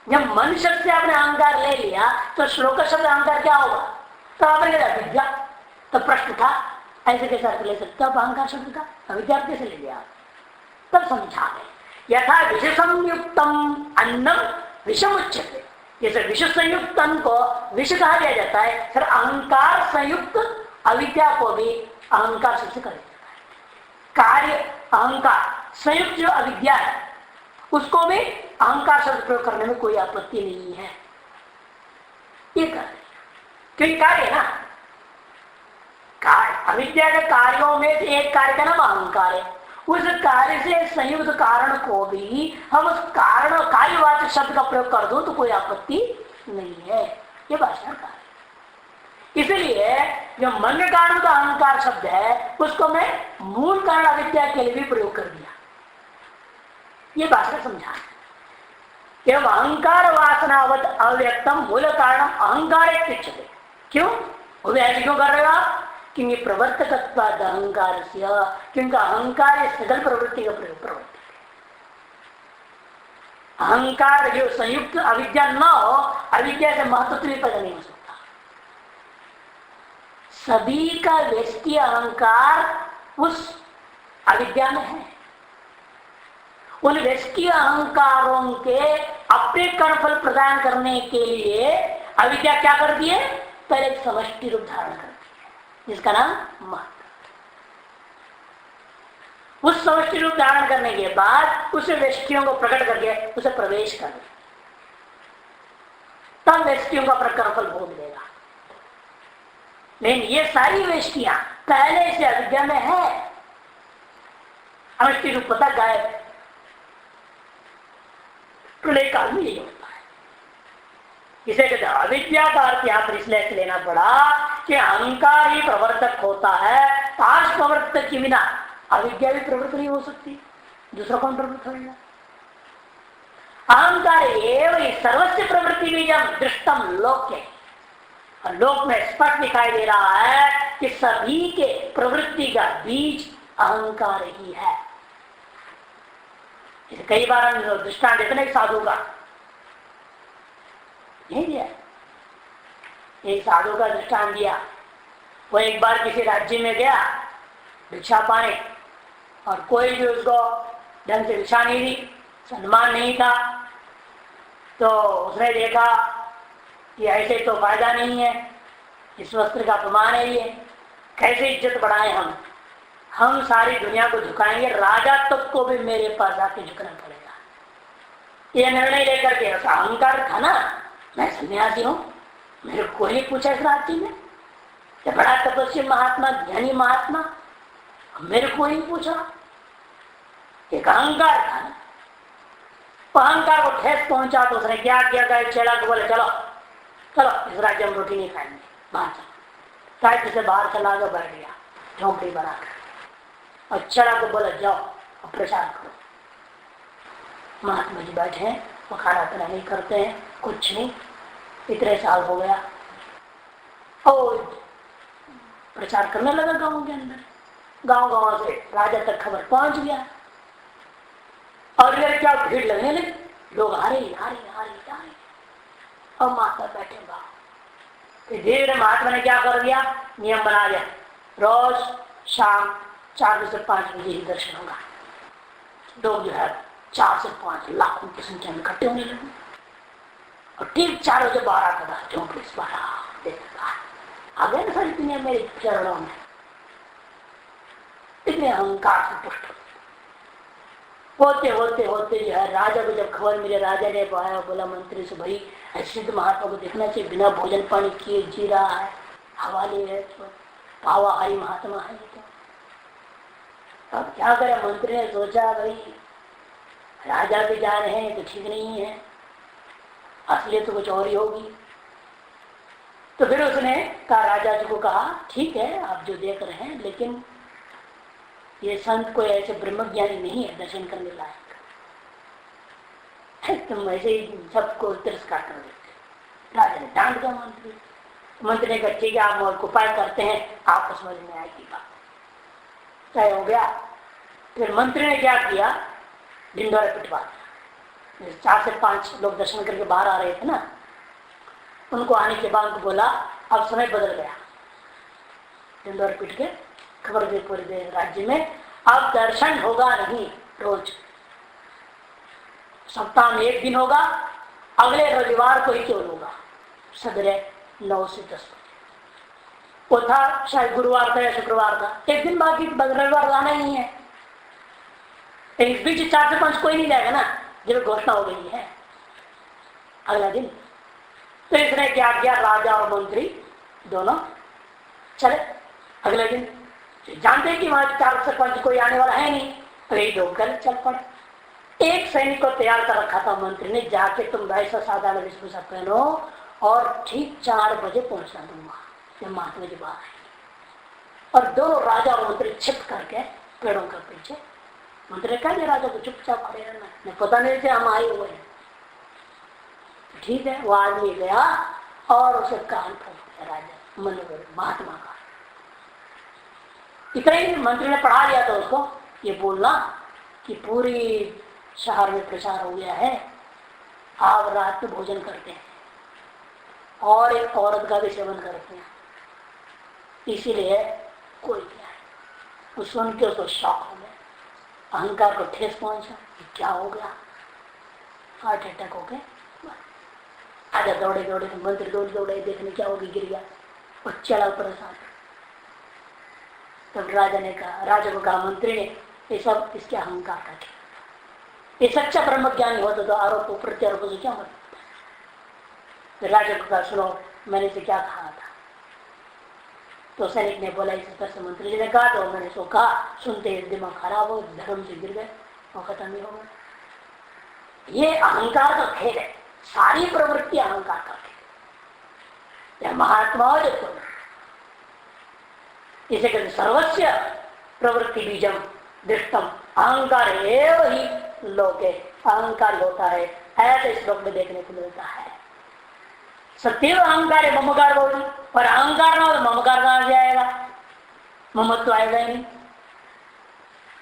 जब मन शब्द से आपने अहंकार ले लिया तो श्लोक का शब्द अहंकार क्या होगा? तो आपने क्या विद्या? तो प्रश्न था ऐसे कैसे अर्थ ले सकते हो अहंकार शब्द का? अविद्या कैसे ले लिया? तब समझा गए। यथा विष संयुक्तम अन्नम विषम उच्यते, जैसे विष संयुक्त अन्न को विष कहा दिया जाता है, फिर अहंकार संयुक्त अविद्या को भी अहंकार शब्द से कहा जाता है। कार्य अहंकार संयुक्त जो अविद्या है उसको भी अहंकार शब्द प्रयोग करने में कोई आपत्ति नहीं है। ये कार्य क्योंकि कार्य है ना, कार्य अविद्या के कार्यों में से एक कार्य का नाम अहंकार है। उस कार्य से संयुक्त कारण को भी हम उस कारण कार्यवाचक शब्द का प्रयोग कर दो तो कोई आपत्ति नहीं है। ये भाषा का है। इसलिए जो मन कारण का अहंकार शब्द है उसको मैं मूल कारण अविद्या के लिए भी प्रयोग कर दिया। ये भाषा समझा एवं अहंकार वासनावत अव्यक्तम मूल कारण अहंकार तिष्ठते। क्यों वो भी ऐसे क्यों कर रहे हो आप? क्योंकि प्रवर्तकत्वाद अहंकार से, क्योंकि अहंकार सकल प्रवृत्ति का प्रवृत्ति। अहंकार जो संयुक्त अविद्या न हो, अविद्या से महत्व भी पैदा नहीं हो सकता। सभी का व्यष्टि अहंकार उस अविद्या में है। उन व्यष्टि अहंकारों के अपने कर्मफल प्रदान करने के लिए अविद्या क्या करती है? पहले एक समष्टि रूप धारण करती है जिसका नाम महत्व। उस समष्टि रूप धारण करने के बाद उस व्यष्टियों को प्रकट करके उसे प्रवेश कर दे, तब व्यष्टियों का कर्मफल भोग देगा। लेकिन ये सारी व्यष्टियां पहले से अविद्या में है, अवस्थी रूपता गायब। प्रलय काल में यही होता है। इसे कहते हैं अविद्या का अर्थ यहां पर इसलिए लेना पड़ा कि अहंकार ही प्रवर्तक होता है। पार्श्व प्रवर्तक के बिना अविद्या भी प्रवृत्त नहीं हो सकती। दूसरा कौन प्रवृत्त होगा? अहंकार एवं सर्वस्व प्रवृत्ति बीजम दृष्टम लोक है। और लोक में स्पष्ट दिखाई दे रहा है कि सभी के प्रवृत्ति का बीज अहंकार ही है। कई बार हम दृष्टांत देते ना, एक साधु का नहीं दिया, एक साधु का दृष्टांत दिया। वो एक बार किसी राज्य में गया भिक्षा पाने, और कोई भी उसको ढंग से भिक्षा नहीं दी, सम्मान नहीं था। तो उसने देखा कि ऐसे तो फायदा नहीं है, इस वस्त्र का अपमान है, ये कैसे इज्जत बढ़ाएं हम सारी दुनिया को झुकाएंगे, राजा तक को भी मेरे पास आके झुकना पड़ेगा। ये निर्णय लेकर के ऐसा अहंकार था ना, मैं सन्यासी हूं, मेरे को कोई नहीं पूछा इस राज्य में, ये बड़ा तपस्वी महात्मा ज्ञानी महात्मा, मेरे को नहीं पूछा। एक अहंकार था ना, अहंकार को ठेस पहुंचा तो उसने क्या किया? चेला को बोले चलो चलो इस राज्य में रोटी नहीं खाएंगे, बाहर चलो। साहित्य से बाहर चला गया, बैठ गया झोंपड़ी बनाकर, और चेला को बोला जाओ और प्रचार करो। महात्मा जी बैठे हैं, वो खाना पीना नहीं करते हैं, कुछ नहीं, इतने साल हो गया, और प्रचार करने लगा गांव के अंदर। गांव से राजा तक खबर पहुंच गया, और इधर क्या भीड़ लगने लगी, लोग आ रहे आ रहे आ रहे आ रहे, और महात्मा बैठे बाहर। फिर धीरे धीरे महात्मा ने क्या कर दिया? नियम बना दिया, रोज शाम 4 से 5 बजे ही दर्शन होगा। लोग जो है 4 से 5 लाखों की संख्या में इकट्ठे होने लगे, और ठीक 4 बजे बाहर आता था झोंपड़ी से बाहर देखता आ गए ना सारी दुनिया मेरे चरणों में। इतने अहंकार से पुष्ट होते होते होते जो है राजा को जब खबर मिले, राजा ने आया, बोला मंत्री से, भाई ऐसे तो महात्मा को देखना चाहिए, बिना भोजन पानी किए जी रहा है, हवाले है, पावाहारी महात्मा है। तो अब क्या करे? मंत्री ने सोचा भाई राजा भी जा रहे हैं तो ठीक नहीं है, असलियत तो कुछ और ही होगी। तो फिर उसने कहा, राजा जी को कहा, ठीक है आप जो देख रहे हैं, लेकिन ये संत कोई ऐसे ब्रह्मज्ञानी नहीं है दर्शन करने लायक, तुम ऐसे ही सबको तिरस्कार कर देते। राजा ने डांट दिया मंत्री। मंत्री ने कहा ठीक है, आप उपाय करते हैं, आपको समझ में आएगी बात। तय हो गया। फिर मंत्री ने क्या किया? ढिंडोरा पिटवा दिया। 4 से 5 लोग दर्शन करके बाहर आ रहे थे ना, उनको आने के बाद उनको बोला अब समय बदल गया। ढिंडोरा पिट के खबर दे पूरे राज्य में, अब दर्शन होगा नहीं, रोज सप्ताह में 1 दिन होगा, अगले रविवार को ही केवल होगा, सवेरे 9 से 10 बजे। वो था शायद गुरुवार था या शुक्रवार था, 1 दिन बाकी रविवार आना ही है। इस बीच 4 से 5 कोई नहीं जाएगा ना, जब घोषणा हो गई है अगला दिन। तो इसने क्या किया? राजा और मंत्री दोनों चले अगले दिन, जानते हैं कि वहां 4 से 5 कोई आने वाला है नहीं, तो यही ढोकर चल पड़े। एक सैनिक को तैयार कर रखा था मंत्री ने, जाके तुम वैसा साधारण वेशभूषा पहनो और ठीक 4 बजे पहुंचना तुम वहां। ये महात्मा जी बात है। और दोनों राजा और मंत्री छिप करके पेड़ों के पीछे, मंत्री कह दिया राजा को चुपचाप खड़े रहना, नहीं पता नहीं थे हम आए हुए हैं। ठीक है, वो आदमी गया और उसे कान फूंक दिया राजा मनोहर महात्मा का। इतना ही मंत्री ने पढ़ा दिया था उसको ये बोलना कि पूरी शहर में प्रचार हो गया है, आप रात में भोजन करते हैं और एक औरत का भी सेवन करते हैं, इसीलिए कोई क्या है। वो सुन के उसको शौक हो गया, अहंकार को ठेस पहुंचा, क्या हो गया, हार्ट अटैक हो गया। आजा दौड़े दौड़े मंत्री दौड़े दौड़े देखने क्या होगी, गिर गया और चला परेशान। तब राजा ने कहा, राजा को कहा मंत्री ने, ये सब इसके अहंकार का खेल, ये सच्चा ब्रह्म ज्ञानी होता तो आरोप प्रत्यारोप से क्या मतलब। तो राजा को कहा सुनो मैंने इसे क्या कहा था। तो सैनिक ने बोला इस तरह से मंत्री जी ने कहा, तो मैंने सो कहा, सुनते ही दिमाग खराब हो, धर्म से गिर गए और खत्म नहीं हो गया। ये अहंकार का खेल है, सारी प्रवृत्ति अहंकार का खेल। यह महात्मा हो जो तुम इसे कहते सर्वस्व प्रवृत्ति बीजम दृष्टम अहंकार एवं ही लोके, अहंकार होता है ऐसे श्लोक में देखने को मिलता है। सत्य अहंकार है ममकार बोली, और अहंकार ना हो तो ममकार कहां से आएगा, ममत्व तो आएगा ही नहीं।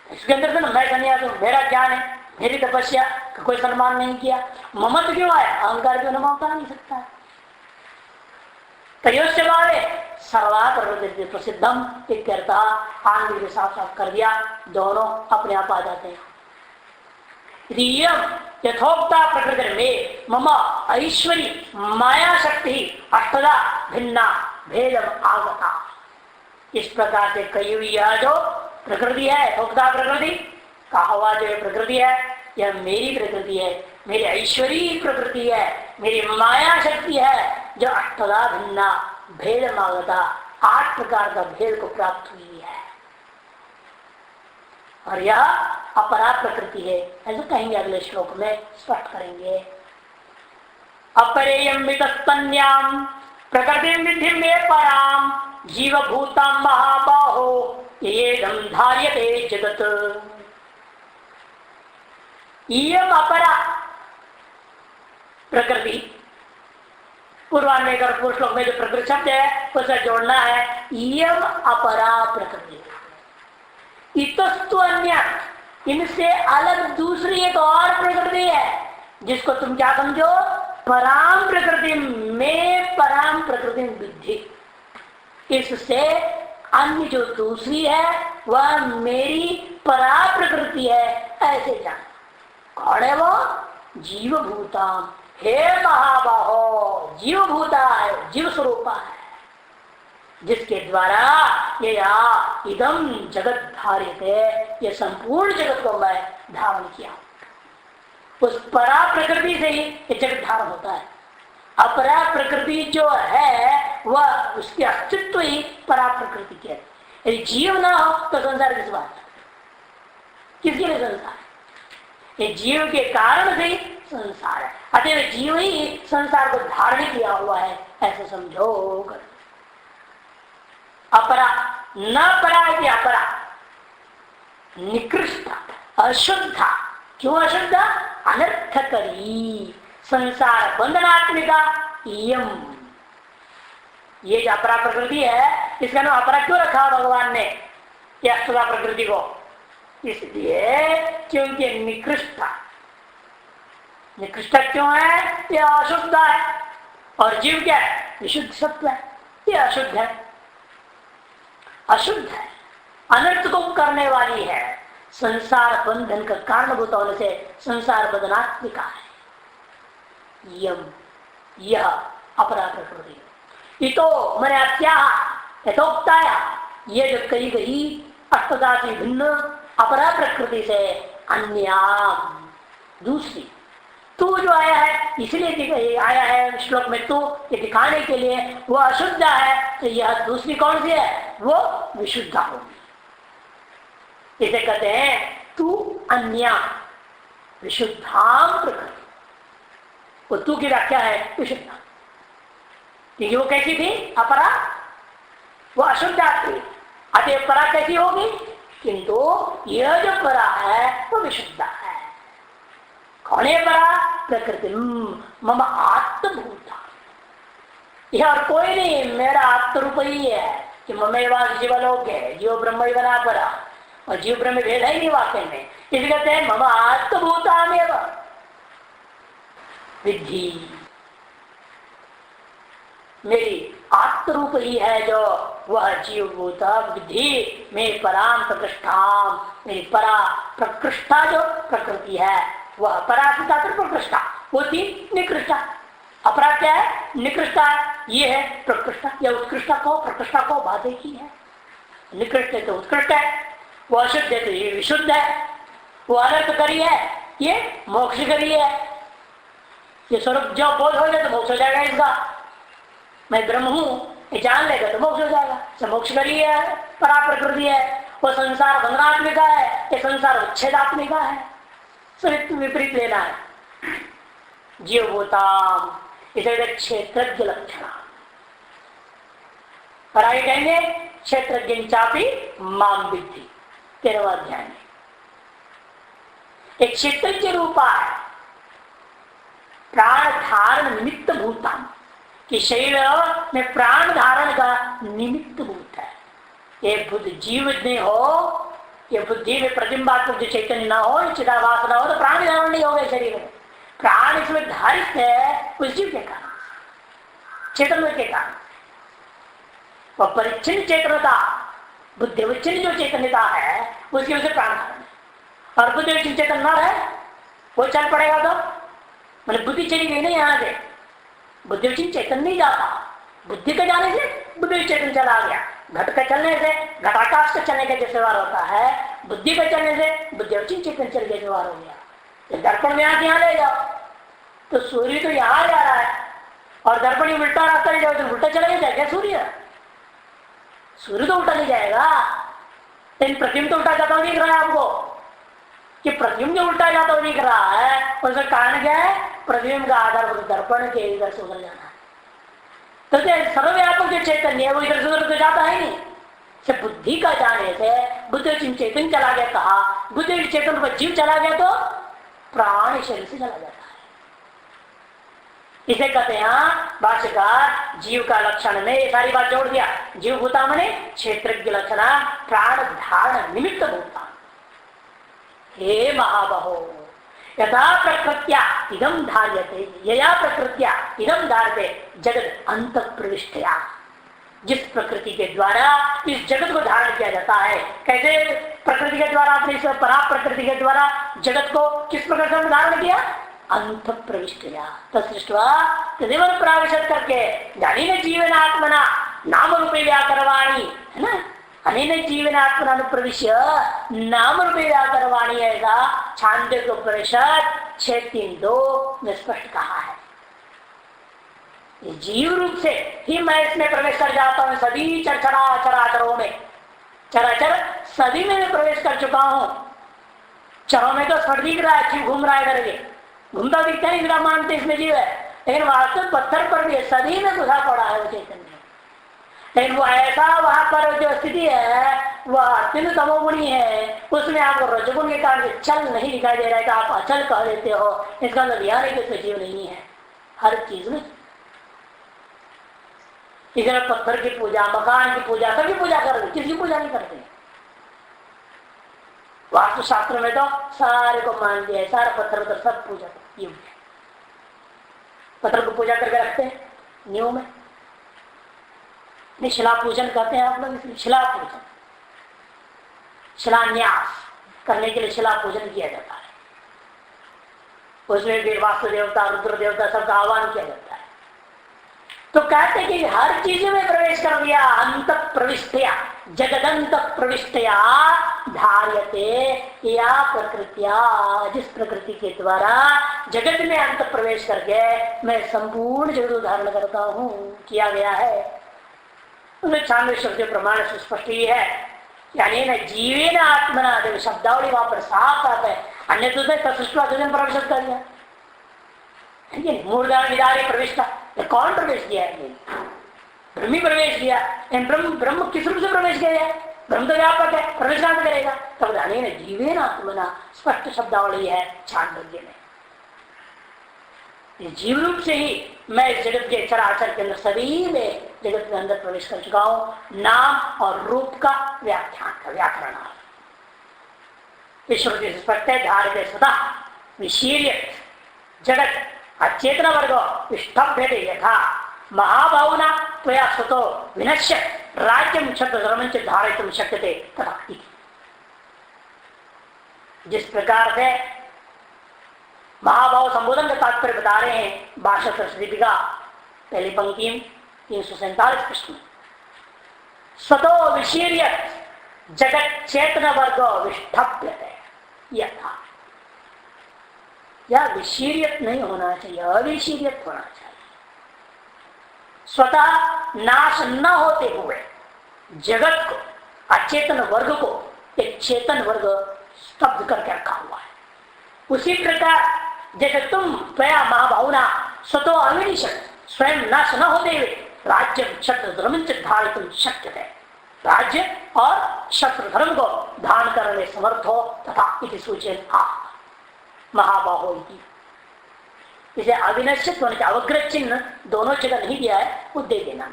इसके अंदर तो ना मैं सन्यास हूं, मेरा ज्ञान है, मेरी तपस्या का कोई सम्मान नहीं किया, ममत्व क्यों आया, अहंकार क्यों न ममता नहीं सकता है। तयोस्य भावे सर्वा प्रवृत्ति प्रसिद्धम इत्यर्थ, आंध्र के साफ साफ कर दिया, दोनों अपने आप आ जाते हैं। यथोक्ता प्रकृति में मम ऐश्वरी माया शक्ति अष्टदा भिन्ना भेदम आगता। इस प्रकार से कही हुई यह जो प्रकृति है, यथोक्ता प्रकृति कहा हुआ जो प्रकृति है, यह मेरी प्रकृति है, मेरी ऐश्वरी प्रकृति है, मेरी माया शक्ति है जो अष्टदा भिन्ना भेदम आगता, 8 प्रकार का भेद को प्राप्त हुई है। और यह अपरा प्रकृति है, ऐसा कहेंगे अगले श्लोक में, स्पष्ट करेंगे। अपरेयम वितस्तन्याम प्रकृति विधि में पराम जीव भूताम महाबाहो येदम धार्यते जगत। इयम अपरा प्रकृति, पूर्वान्वय कर पूर्व श्लोक में जो प्रकृति शब्द है उसे जोड़ना है, इयम अपरा प्रकृति। इतस्तु अन्य, इनसे अलग दूसरी एक और प्रकृति है जिसको तुम क्या समझो, पराम प्रकृति में पराम प्रकृति विद्धि। इससे अन्य जो दूसरी है वह मेरी परा प्रकृति है, ऐसे जान। कौन है वो, जीवभूताम, हे महाबाहो, जीवभूता है, जीव स्वरूपा है, जिसके द्वारा ये इदम जगत धार्यते, ये संपूर्ण जगत को मैं धारण किया। उस परा प्रकृति से ही ये जगत धारण होता है। अपरा प्रकृति जो है वह उसके अस्तित्व ही परा प्रकृति के है। यदि जीव ना हो तो संसार किस बात, किसके लिए संसार, ये जीव के कारण से ही संसार है। अतः जीव ही संसार को धारण किया हुआ है, ऐसे समझो। अपरा न परा है, अपरा निकृष्ट अशुद्ध। क्यों अशुद्ध, अनर्थकरी, संसार बंधनात्मिका यम। ये जो अपरा प्रकृति है इसका नाम अपरा क्यों रखा भगवान ने ये अष्टदा प्रकृति को, इसलिए क्योंकि निकृष्ट, निकृष्ट क्यों है, यह अशुद्ध है। और जीव क्या है, विशुद्ध सत्व है, यह अशुद्ध है, अशुद्ध है, अनर्थ को करने वाली है, संसार बंधन का कारणभूत होने से संसार बंधनात्मिका है। यम, यह अपरा प्रकृति। इतो मैंने अत्या यथोक्ताया, ये जो कही गई अष्टदा से भिन्न अपरा प्रकृति से अन्य दूसरी, तू जो आया है इसलिए आया है श्लोक में, तू ये दिखाने के लिए वो अशुद्ध है, तो यह दूसरी कौन सी है, वो विशुद्ध होगी। इसे कहते हैं तू अन्य विशुद्धाम प्रकृति। वो तू की व्याख्या है विशुद्ध, क्योंकि वो कैसी थी, अपरा वो अशुद्ध आत्मा, अतः परा कैसी होगी? किंतु यह जो परा है वो विशुद्ध है। कौन है परा? प्रकृति मम आत्मभूता, यह और कोई नहीं, मेरा आत्मरूप ही है कि ममेवास जीवलोक है, जीव ब्रह्म ही बना परा, और जीव ब्रह्म भेद है ही नहीं वाक्य में। इसलिए कहते हैं मम आत्मभूतामेव विद्धि, मेरी आत्मरूप ही है जो वह जीवभूत विधि में पराम प्रकृष्टाम, मेरी परा प्रकृष्टा जो प्रकृति है वह परासिता प्रकृष्टा, वो थी निकृष्टा। अपरा क्या है? निकृष्टा। ये है प्रकृष्टा या उत्कृष्टा को, प्रकृष्टा को बाधे की है। निकृष्ट है तो उत्कृष्ट है, वो अशुद्ध है तो ये विशुद्ध है, वो अनर्थ करी है, ये मोक्ष करी है। ये स्वरूप जो बोध हो जाए तो मोक्ष हो जाएगा इसका, मैं ब्रह्म हूं ये जान लेगा तो मोक्ष हो जाएगा। मोक्ष करी है, परा प्रकृति है, वो संसार बंधनात्मिका है, ये संसार उच्छेदात्मिका है। सब विपरीत लेना है। जीवभूताम इसे क्षेत्रज्ञ लक्षण, पर आगे कहेंगे क्षेत्रज्ञ चापी माम विद्धि 13वां अध्याय में। एक क्षेत्रज्ञ रूपा है प्राण धारण निमित्त भूतान, कि शरीर में प्राण धारण का निमित्त भूत है। ये बुद्ध जीव नहीं हो, ये बुद्धि में प्रतिम्बात्मक जो चैतन्य न हो, चिदाभास न हो तो प्राण धारण नहीं होगा शरीर में। प्राण इसमें धारित है उस जीव के कारण, चेतन के कारण। और परिच्छिन्न चेतनता, बुद्धि विच्छिन्न जो चैतन्यता है उसकी वजह से प्राण धारण है। और बुद्धि विच्छिन्न चेतन न रहे वो चल पड़ेगा तो मैंने बुद्धि चली गई नहीं यहाँ से, बुद्धि विच्छिन्न चेतन नहीं जाता। बुद्धि के जाने से बुद्धि चेतन चला गया, घट के चलने से घटाकाश के चलने का जैसे व्यवहार होता है, बुद्धि के चलने से बुद्धि विच्छिन्न चेतन चल गया व्यवहार हो गया। दर्पण में यहाँ ले जाओ तो सूर्य तो यहाँ जा रहा है, और दर्पण में उल्टा रास्ता ले जाओ तो उल्टा चला जाएगा सूर्य? सूर्य तो उल्टा नहीं जाएगा, लेकिन प्रतिबिंब तो उल्टा जाता हुआ दिख रहा है आपको, कि प्रतिबिंब जो उल्टा जाता हुआ दिख रहा है उसका कारण क्या है? प्रतिबिंब का आधार दर्पण के इधर से उधर जाना है। तो सर्वव्यापक जो चैतन्य है वो इधर से उधर तो जाता है नहीं। से बुद्धि का जाने से बुद्धि चेतन चला गया, कहा बुद्धि चेतन पर जीव चला गया तो प्राण शरीर से चला जाता है। इसे कहते हैं भाष्यकार जीव का लक्षण में ये सारी बात जोड़ दिया। जीव भूता मने क्षेत्रज्ञ लक्षण, प्राण धारण निमित्त भूता। हे महाबहो यथा प्रकृत्या इदम धार्यते, यया प्रकृत्या इदम धार्यते जगत अंत प्रविष्टया, जिस प्रकृति के द्वारा इस जगत को धारण किया जाता है। कैसे प्रकृति के द्वारा आपने इस परा प्रकृति के द्वारा जगत को किस प्रकार से धारण किया? अंत प्रविष्टया तसृष्ट्वा तदेव प्राविशत करके जानीन जीवन आत्मना नाम रूपे व्याकरवाणी, है ना, अनेन जीवन आत्मना प्रविश्य नाम रूपे व्याकरवाणी ऐसा छांदोग्य उपनिषद 6:3-2 में स्पष्ट कहा है। जीव रूप से ही मैं इसमें प्रवेश कर जाता हूं, सभी चराचरों में, चराचर सभी में मैं प्रवेश कर चुका हूं। चरों में तो सड़ दिख रहा है, जीव घूम रहा है करके, घूमता दिखता है, इसलिए मानते इसमें जीव है, लेकिन वास्तव पत्थर पर भी सभी में घुसा पड़ा है वो चैतन्य। लेकिन वो ऐसा वहां पर जो स्थिति है वह अत्यंत तमोगुणी है, उसमें आपको रजगुण के कारण चल नहीं दिखाई दे रहा है, तो आप अचल कह देते हो। इसका मतलब यह नहीं कि उसमें जीव नहीं है, हर चीज में। इधर पत्थर की पूजा, मकान की पूजा, सबकी पूजा कर रहे, किसी पूजा नहीं करते। वास्तु शास्त्र में तो सारे को मान दिया है, सारा पत्थर तो सब पूजा यूं पत्थर को पूजा करके रखते हैं न्यू में। शिला पूजन कहते हैं आप लोग, इसलिए शिला पूजन, शिलान्यास करने के लिए शिला पूजन किया जाता है। उसमें भी वास्तु देवता, रुद्र देवता सबका आह्वान किया जाता है। तो कहते कि हर चीज में प्रवेश कर दिया, अंत प्रविष्टया जगदंत प्रविष्टया धार्यते या प्रकृतिया, जिस प्रकृति के द्वारा जगत में अंत प्रवेश करके मैं संपूर्ण जगत धारण करता हूँ, किया गया है। 96 शब्द प्रमाण से स्पष्ट ही है, यानी न जीवेन आत्मना, देव शब्दावली वहां पर साफ आता है, अन्य तो सृष्टि प्रवेश कर दिया, मूर्धा विदारी प्रविष्टा, कौन प्रवेश किया है? ब्रह्म ही प्रवेश किया। ब्रह्म ब्रह्म किस रूप से प्रवेश किया? ब्रह्म तो व्यापक है, प्रवेश कहां करेगा? तब जाने न जीवे ना आत्मना, स्पष्ट शब्दावली है छांदोग्य में। जीव रूप से ही मैं इस जगत के चराचर के अंदर सभी में जगत के अंदर प्रवेश कर चुका हूं। नाम और रूप का व्याख्यान का व्याकरण श्रुति से स्पष्ट है। धारते स्वतः विशीर्य जगत अचेतन वर्ग स्तभ्य यथा महाभावना त्वया स्वतो विनश्य राज्यम छत्र धर्मंच धारितुम शक्यते तथा। जिस प्रकार से महाभाव संबोधन का तात्पर्य बता रहे हैं भाषा दीपिका पहली पंक्ति 347 पृष्ठ में, स्वतो विशीर्य जगत चेतन वर्ग विष्ठभ्यते यथा। यह विशीर्यत नहीं होना चाहिए, अविशीर्यत होना चाहिए। स्वतः नाश न होते हुए जगत को, अचेतन वर्ग को एक चेतन वर्ग स्तब्ध करके रखा हुआ है। उसी प्रकार जैसे तुम त्वया महाभावना स्वतो अविनिशत, स्वयं नाश न होते हुए राज्य शत्रु धर्म धारित शक्य है, राज्य और शत्रु धर्म को धारण करने में समर्थ हो तथा इति सूचन महाबाहो। इसे अविनश्चित होने के अवग्रह चिन्ह दोनों जगह नहीं दिया है, वो दे देना।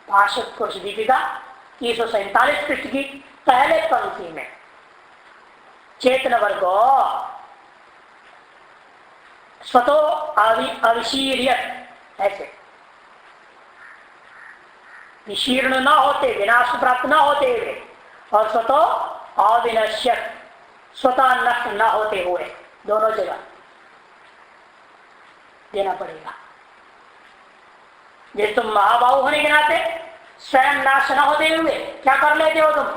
भाषक पुरुष दीपिका 347 पृष्ठ की पहले पंक्ति में चेतन वर्गो स्वतो अविशीर्य, ऐसे विशीर्ण न होते, विनाश प्राप्त न होते हुए, और स्वतो अविनश्यत, स्वतः नष्ट न होते हुए, दोनों जगह देना पड़ेगा। जैसे तुम महाबाहु होने के नाते स्वयं नाश न होते हुए क्या कर लेते हो? तुम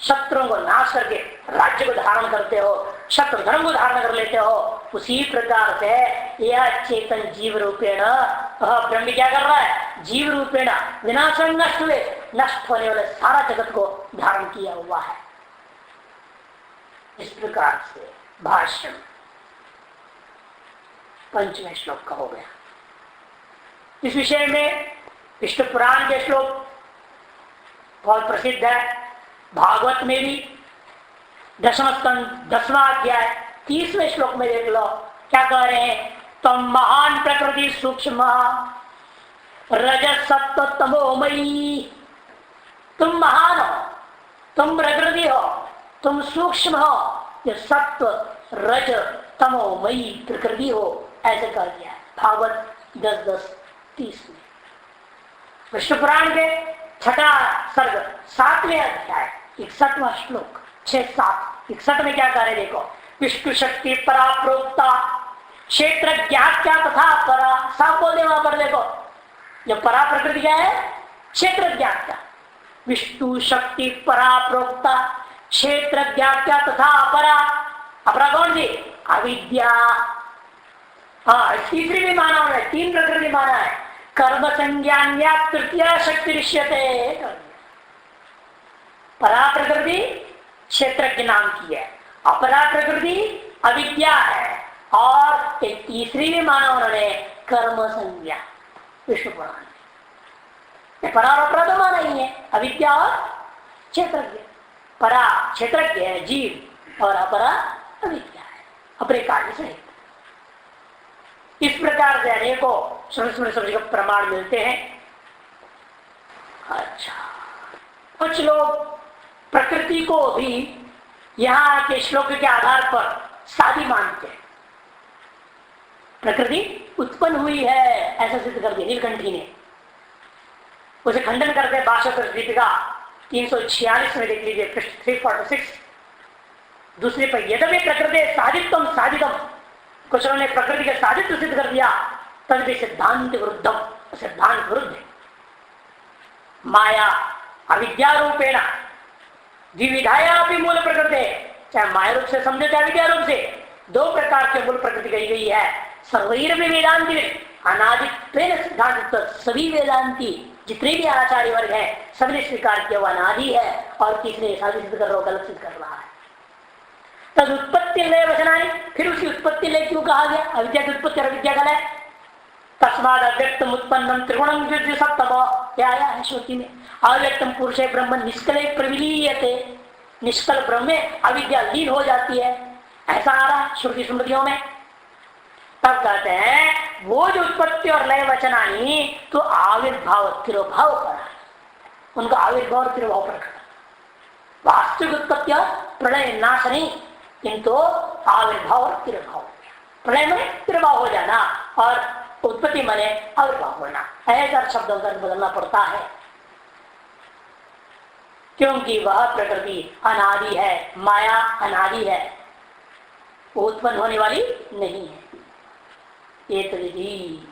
शत्रुओं को नाश करके राज्य को धारण करते हो, शत्रु धर्म को धारण कर लेते हो। उसी प्रकार से यह चेतन जीव रूपेण ब्रह्म क्या कर रहा है? जीव रूपेण विनाश नष्ट हुए, नष्ट होने वाले सारा जगत को धारण किया हुआ है। इस प्रकार से भाष्य पंचवें श्लोक का हो गया। इस विषय में विष्णु पुराण के श्लोक बहुत प्रसिद्ध है। भागवत में भी 10वां अध्याय 30वें श्लोक में देख लो क्या कह रहे हैं? तुम महान प्रकृति सूक्ष्म रजसत्व तमोमयी, तुम महान हो, तुम प्रकृति हो, तुम सूक्ष्म हो, ये सत्व रज तमोमयी प्रकृति हो, ऐसे कह दिया है भागवत 10:10-30 में। विष्णु पुराण के छठा सर्ग 7वें अध्याय 61वां श्लोक 6-7 61 में क्या कह रहे देखो? विष्णु शक्ति परा प्रोक्ता क्षेत्र ज्ञात्या तथा परा, सब बोलते वहां पर देखो। जो परा प्रकृति क्या है? क्षेत्र ज्ञात्या। विष्णु शक्ति परा प्रोक्ता क्षेत्र ज्ञात्या तथा अपरा, अपरा कौन सी? अविद्या। हाँ, तीसरी भी माना है, 3 प्रकृति माना है। कर्म संज्ञान तृतीय शक्ति ऋष्यते। परा प्रकृति क्षेत्रज्ञ नाम की है, अपरा प्रकृति अविद्या है, और एक तीसरी भी माना उन्होंने कर्म संज्ञा विष्णु पुराण में। परा और अपरा तो माना ही है, अविद्या और क्षेत्रज्ञ। परा क्षेत्रज्ञ है जीव, और अपरा अविद्या है अपने कार्य से। इस प्रकार से अनेकों समझ को प्रमाण मिलते हैं। अच्छा, कुछ लोग प्रकृति को भी यहाँ के श्लोक के आधार पर सादी मानते हैं। प्रकृति उत्पन्न हुई है ऐसा सिद्ध कर दिया नीलकंठी ने, उसे खंडन करते भाषा दीपिका 346 में देख लीजिए पृष्ठ 346 दूसरे पर। यद्यपि प्रकृति साधित्वम साधितम, कुछ ने प्रकृति के साधित्व सिद्ध कर दिया, तद सिद्धांत विरुद्धम, सिद्धांत विरुद्ध। माया अविद्या रूपेण द्विविधाया भी मूल प्रकृति, चाहे माया रूप से समझे चाहे विद्या रूप से, 2 प्रकार के मूल प्रकृति कही गई है। सर्वैर भी वेदांति अनादित्वेन सिद्धांत, सभी वेदांती जितने भी आचार्य वर्ग है सबने स्वीकार किया हुआ अनादि है, और किसने साधु सिद्ध कर रहा गलत सिद्ध कर रहा है। तद उत्पत्ति लय वचनानी, फिर उसकी उत्पत्ति लय क्यों कहा गया? अविद्या की उत्पत्ति और अविद्या का लय, तस्माद अव्यक्तम उत्पन्नम त्रिगुणम युज्य सप्तम, क्या आया है श्रुति में, अव्यक्तम पुरुषे ब्रह्म निष्कले प्रविलीयते, निष्कल ब्रह्म में अविद्या लीन हो जाती है, ऐसा आ रहा है श्रुति स्मृतियों में। तब कहते हैं वो जो उत्पत्ति और लय वचनानी तो आविर्भाव तिरोभाव पर, उनका आविर्भाव और तिरोभाव पर वास्तविक उत्पत्ति और प्रलय नाश नहीं, किंतु आविर्भाव और तिरोभाव, प्रलय में तिरोभाव हो जाना और उत्पत्ति माने आविर्भाव होना, ऐसा शब्दों का बदलना पड़ता है, क्योंकि वह प्रकृति अनादि है, माया अनादि है, वो उत्पन्न होने वाली नहीं है। ये तो विधि